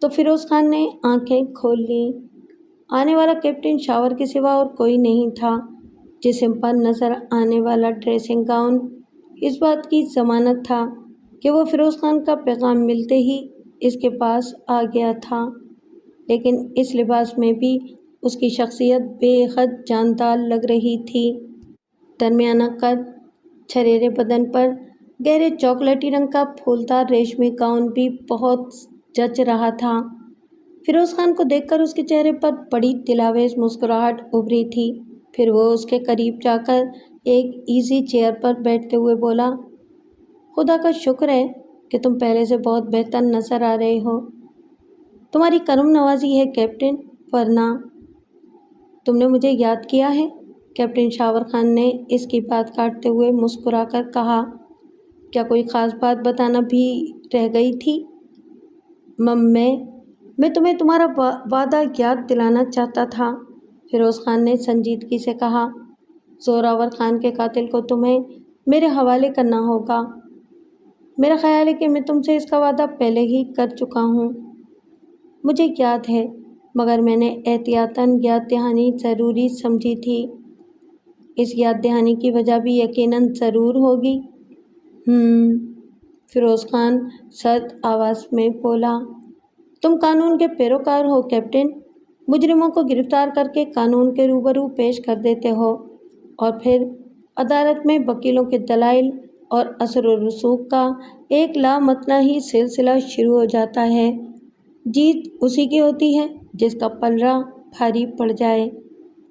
تو فیروز خان نے آنکھیں کھول لیں۔ آنے والا کیپٹن شاور کے سوا اور کوئی نہیں تھا۔ جسم پر نظر آنے والا ڈریسنگ گاؤن اس بات کی ضمانت تھا کہ وہ فیروز خان کا پیغام ملتے ہی اس کے پاس آ گیا تھا، لیکن اس لباس میں بھی اس کی شخصیت بے حد جاندار لگ رہی تھی۔ درمیانہ قد، چھریرے بدن پر گہرے چاکلیٹی رنگ کا پھولدار ریشمی گاؤن بھی بہت جچ رہا تھا۔ فیروز خان کو دیکھ کر اس کے چہرے پر بڑی دلاویز مسکراہٹ ابھری تھی۔ پھر وہ اس کے قریب جا کر ایک ایزی چیئر پر بیٹھتے ہوئے بولا، خدا کا شکر ہے کہ تم پہلے سے بہت بہتر نظر آ رہے ہو۔ تمہاری کرم نوازی ہے کیپٹن، ورنہ تم نے مجھے یاد کیا ہے؟ کیپٹن شاور خان نے اس کی بات کاٹتے ہوئے مسکرا کر کہا، کیا کوئی خاص بات بتانا بھی رہ گئی تھی؟ میں تمہیں تمہارا وعدہ یاد دلانا چاہتا تھا، فیروز خان نے سنجیدگی سے کہا۔ زور آور خان کے قاتل کو تمہیں میرے حوالے کرنا ہوگا۔ میرا خیال ہے کہ میں تم سے اس کا وعدہ پہلے ہی کر چکا ہوں۔ مجھے یاد ہے، مگر میں نے احتیاطاً یاد دہانی ضروری سمجھی تھی۔ اس یاد دہانی کی وجہ بھی یقیناً ضرور ہوگی۔ فیروز خان سرد آواز میں بولا، تم قانون کے پیروکار ہو کیپٹن، مجرموں کو گرفتار کر کے قانون کے روبرو پیش کر دیتے ہو اور پھر عدالت میں وکیلوں کے دلائل اور اثر و رسوخ کا ایک لامتناہی سلسلہ شروع ہو جاتا ہے۔ جیت اسی کی ہوتی ہے جس کا پلڑا بھاری پڑ جائے۔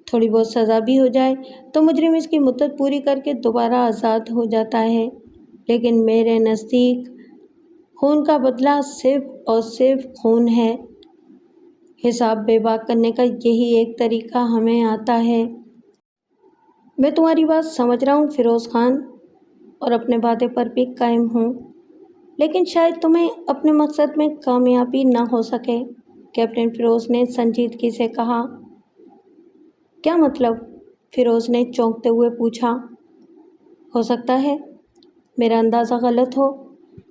تھوڑی بہت سزا بھی ہو جائے تو مجرم اس کی مدت پوری کر کے دوبارہ آزاد ہو جاتا ہے، لیکن میرے نزدیک خون کا بدلہ صرف اور صرف خون ہے۔ حساب بے باک کرنے کا یہی ایک طریقہ ہمیں آتا ہے۔ میں تمہاری بات سمجھ رہا ہوں فیروز خان، اور اپنے وعدے پر بھی قائم ہوں، لیکن شاید تمہیں اپنے مقصد میں کامیابی نہ ہو سکے، کیپٹن فیروز نے سنجیدگی سے کہا۔ کیا مطلب؟ فیروز نے چونکتے ہوئے پوچھا۔ ہو سکتا ہے میرا اندازہ غلط ہو،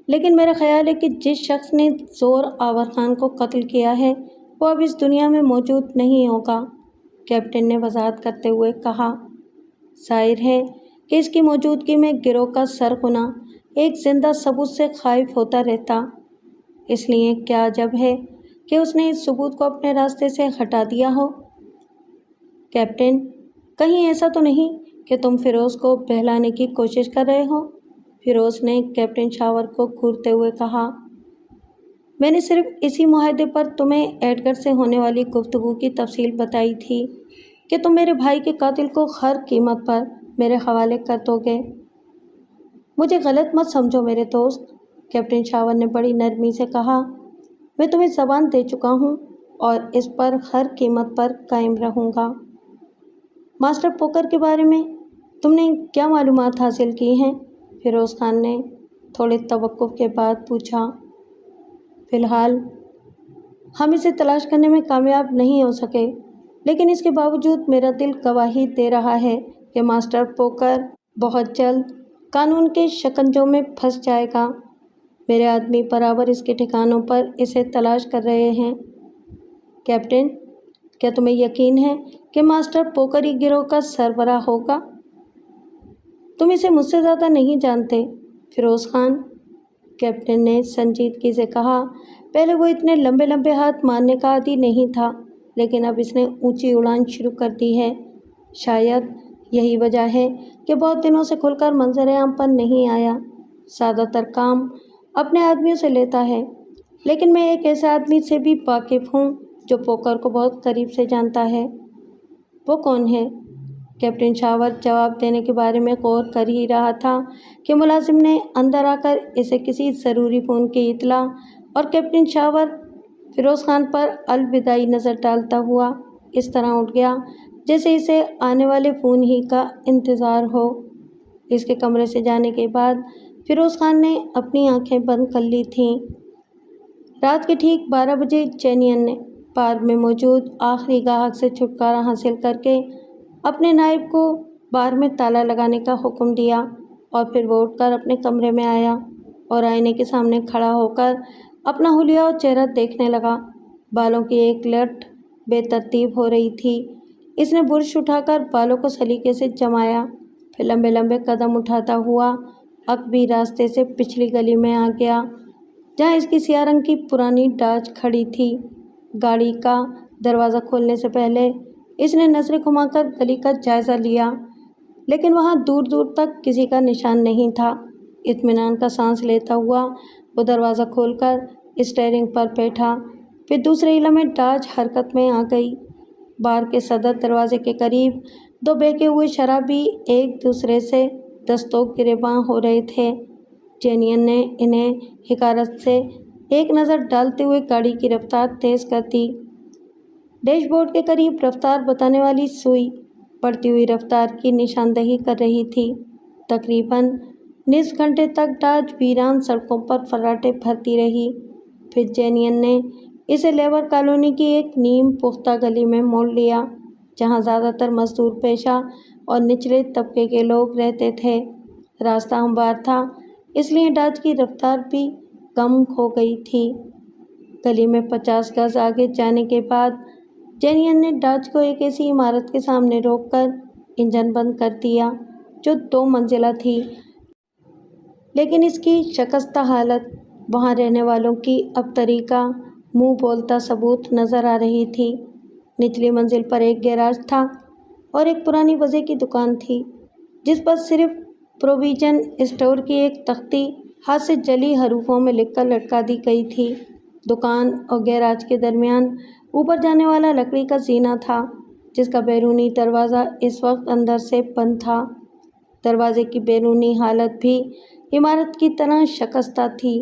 لیکن میرا خیال ہے کہ جس شخص نے زور آور خان کو قتل کیا ہے وہ اب اس دنیا میں موجود نہیں ہوگا، کیپٹن نے وضاحت کرتے ہوئے کہا۔ ظاہر ہے کہ اس کی موجودگی میں گروہ کا سرغنہ ایک زندہ ثبوت سے خائف ہوتا رہتا، اس لیے کیا عجب ہے کہ اس نے اس ثبوت کو اپنے راستے سے ہٹا دیا ہو۔ کیپٹن، کہیں ایسا تو نہیں کہ تم فیروز کو بہلانے کی کوشش کر رہے ہو؟ فیروز نے کیپٹن شاور کو گھورتے ہوئے کہا۔ میں نے صرف اسی معاہدے پر تمہیں ایڈگر سے ہونے والی گفتگو کی تفصیل بتائی تھی کہ تم میرے بھائی کے قاتل کو ہر قیمت پر میرے حوالے کر دو گے۔ مجھے غلط مت سمجھو میرے دوست، کیپٹن شاور نے بڑی نرمی سے کہا۔ میں تمہیں زبان دے چکا ہوں اور اس پر ہر قیمت پر قائم رہوں گا۔ ماسٹر پوکر کے بارے میں تم نے کیا معلومات حاصل کی ہیں؟ فیروز خان نے تھوڑے توقف کے بعد پوچھا۔ فی الحال ہم اسے تلاش کرنے میں کامیاب نہیں ہو سکے، لیکن اس کے باوجود میرا دل گواہی دے رہا ہے کہ ماسٹر پوکر بہت جلد قانون کے شکنجوں میں پھنس جائے گا۔ میرے آدمی برابر اس کے ٹھکانوں پر اسے تلاش کر رہے ہیں۔ کیپٹن، کیا تمہیں یقین ہے کہ ماسٹر پوکر ہی گروہ کا سربراہ ہوگا؟ تم اسے مجھ سے زیادہ نہیں جانتے فیروز خان، کیپٹن نے سنجیدگی سے کہا۔ پہلے وہ اتنے لمبے لمبے ہاتھ مارنے کا عادی نہیں تھا، لیکن اب اس نے اونچی اڑان شروع کر دی ہے۔ شاید یہی وجہ ہے کہ بہت دنوں سے کھل کر منظر عام پر نہیں آیا۔ زیادہ تر کام اپنے آدمیوں سے لیتا ہے، لیکن میں ایک ایسے آدمی سے بھی واقف ہوں جو پوکر کو بہت قریب سے جانتا ہے۔ وہ کون ہے؟ کیپٹن شاور جواب دینے کے بارے میں غور کر ہی رہا تھا کہ ملازم نے اندر آ کر اسے کسی ضروری فون کی اطلاع، اور کیپٹن شاور فیروز خان پر الوداعی نظر ڈالتا ہوا اس طرح اٹھ گیا جیسے اسے آنے والے فون ہی کا انتظار ہو۔ اس کے کمرے سے جانے کے بعد فیروز خان نے اپنی آنکھیں بند کر لی تھیں۔ رات کے ٹھیک 12 بجے چینین نے بار میں موجود آخری گاہک سے چھٹکارا حاصل کر کے اپنے نائب کو بار میں تالا لگانے کا حکم دیا، اور پھر وہ اٹھ کر اپنے کمرے میں آیا اور آئینے کے سامنے کھڑا ہو کر اپنا حلیہ اور چہرہ دیکھنے لگا۔ بالوں کی ایک لٹ بے ترتیب ہو رہی تھی۔ اس نے برش اٹھا کر بالوں کو سلیقے سے جمایا، پھر لمبے لمبے قدم اٹھاتا ہوا عقبی راستے سے پچھلی گلی میں آ گیا جہاں اس کی سیاہ رنگ کی پرانی ڈاج کھڑی تھی۔ گاڑی کا دروازہ کھولنے سے پہلے اس نے نظریں گھما کر گلی کا جائزہ لیا، لیکن وہاں دور دور تک کسی کا نشان نہیں تھا۔ اطمینان کا سانس لیتا ہوا وہ دروازہ کھول کر اسٹیئرنگ پر بیٹھا، پھر دوسرے ہلے میں ڈاج حرکت میں آ گئی۔ بار کے صدر دروازے کے قریب دو بہکے ہوئے شرابی ایک دوسرے سے دستوں گریباں ہو رہے تھے۔ چینین نے انہیں حقارت سے ایک نظر ڈالتے ہوئے گاڑی کی رفتار تیز کر دی۔ ڈیش بورڈ کے قریب رفتار بتانے والی سوئی بڑھتی ہوئی رفتار کی نشاندہی کر رہی تھی۔ تقریباً نصف گھنٹے تک ڈاج ویران سڑکوں پر فراٹے بھرتی رہی، پھر چینین نے اسے لیبر کالونی کی ایک نیم پختہ گلی میں موڑ لیا جہاں زیادہ تر مزدور پیشہ اور نچلے طبقے کے لوگ رہتے تھے۔ راستہ ہموار تھا، اس لیے ڈاج کی رفتار بھی کم ہو گئی تھی۔ گلی میں 50 گز آگے جانے کے بعد چینین نے ڈاج کو ایک ایسی عمارت کے سامنے روک کر انجن بند کر دیا جو 2 منزلہ تھی، لیکن اس کی شکستہ حالت وہاں رہنے والوں کی ابتری کا منہ بولتا ثبوت نظر آ رہی تھی۔ نچلی منزل پر ایک گیراج تھا اور ایک پرانی وضع کی دکان تھی جس پر صرف پروویژن اسٹور کی ایک تختی ہاتھ سے جلی حروفوں میں لکھ کر لٹکا دی گئی تھی۔ دکان اور گیراج کے درمیان اوپر جانے والا لکڑی کا زینہ تھا جس کا بیرونی دروازہ اس وقت اندر سے بند تھا۔ دروازے کی بیرونی حالت بھی عمارت کی طرح شکستہ تھی۔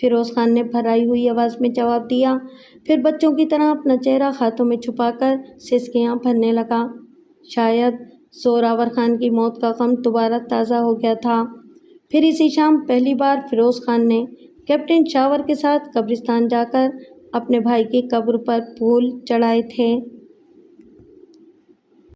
فیروز خان نے بھرائی ہوئی آواز میں جواب دیا، پھر بچوں کی طرح اپنا چہرہ ہاتھوں میں چھپا کر سسکیاں بھرنے لگا۔ شاید زوراور خان کی موت کا غم دوبارہ تازہ ہو گیا تھا۔ پھر اسی شام پہلی بار فیروز خان نے کیپٹن شاور کے ساتھ قبرستان جا کر اپنے بھائی کی قبر پر پھول چڑھائے تھے۔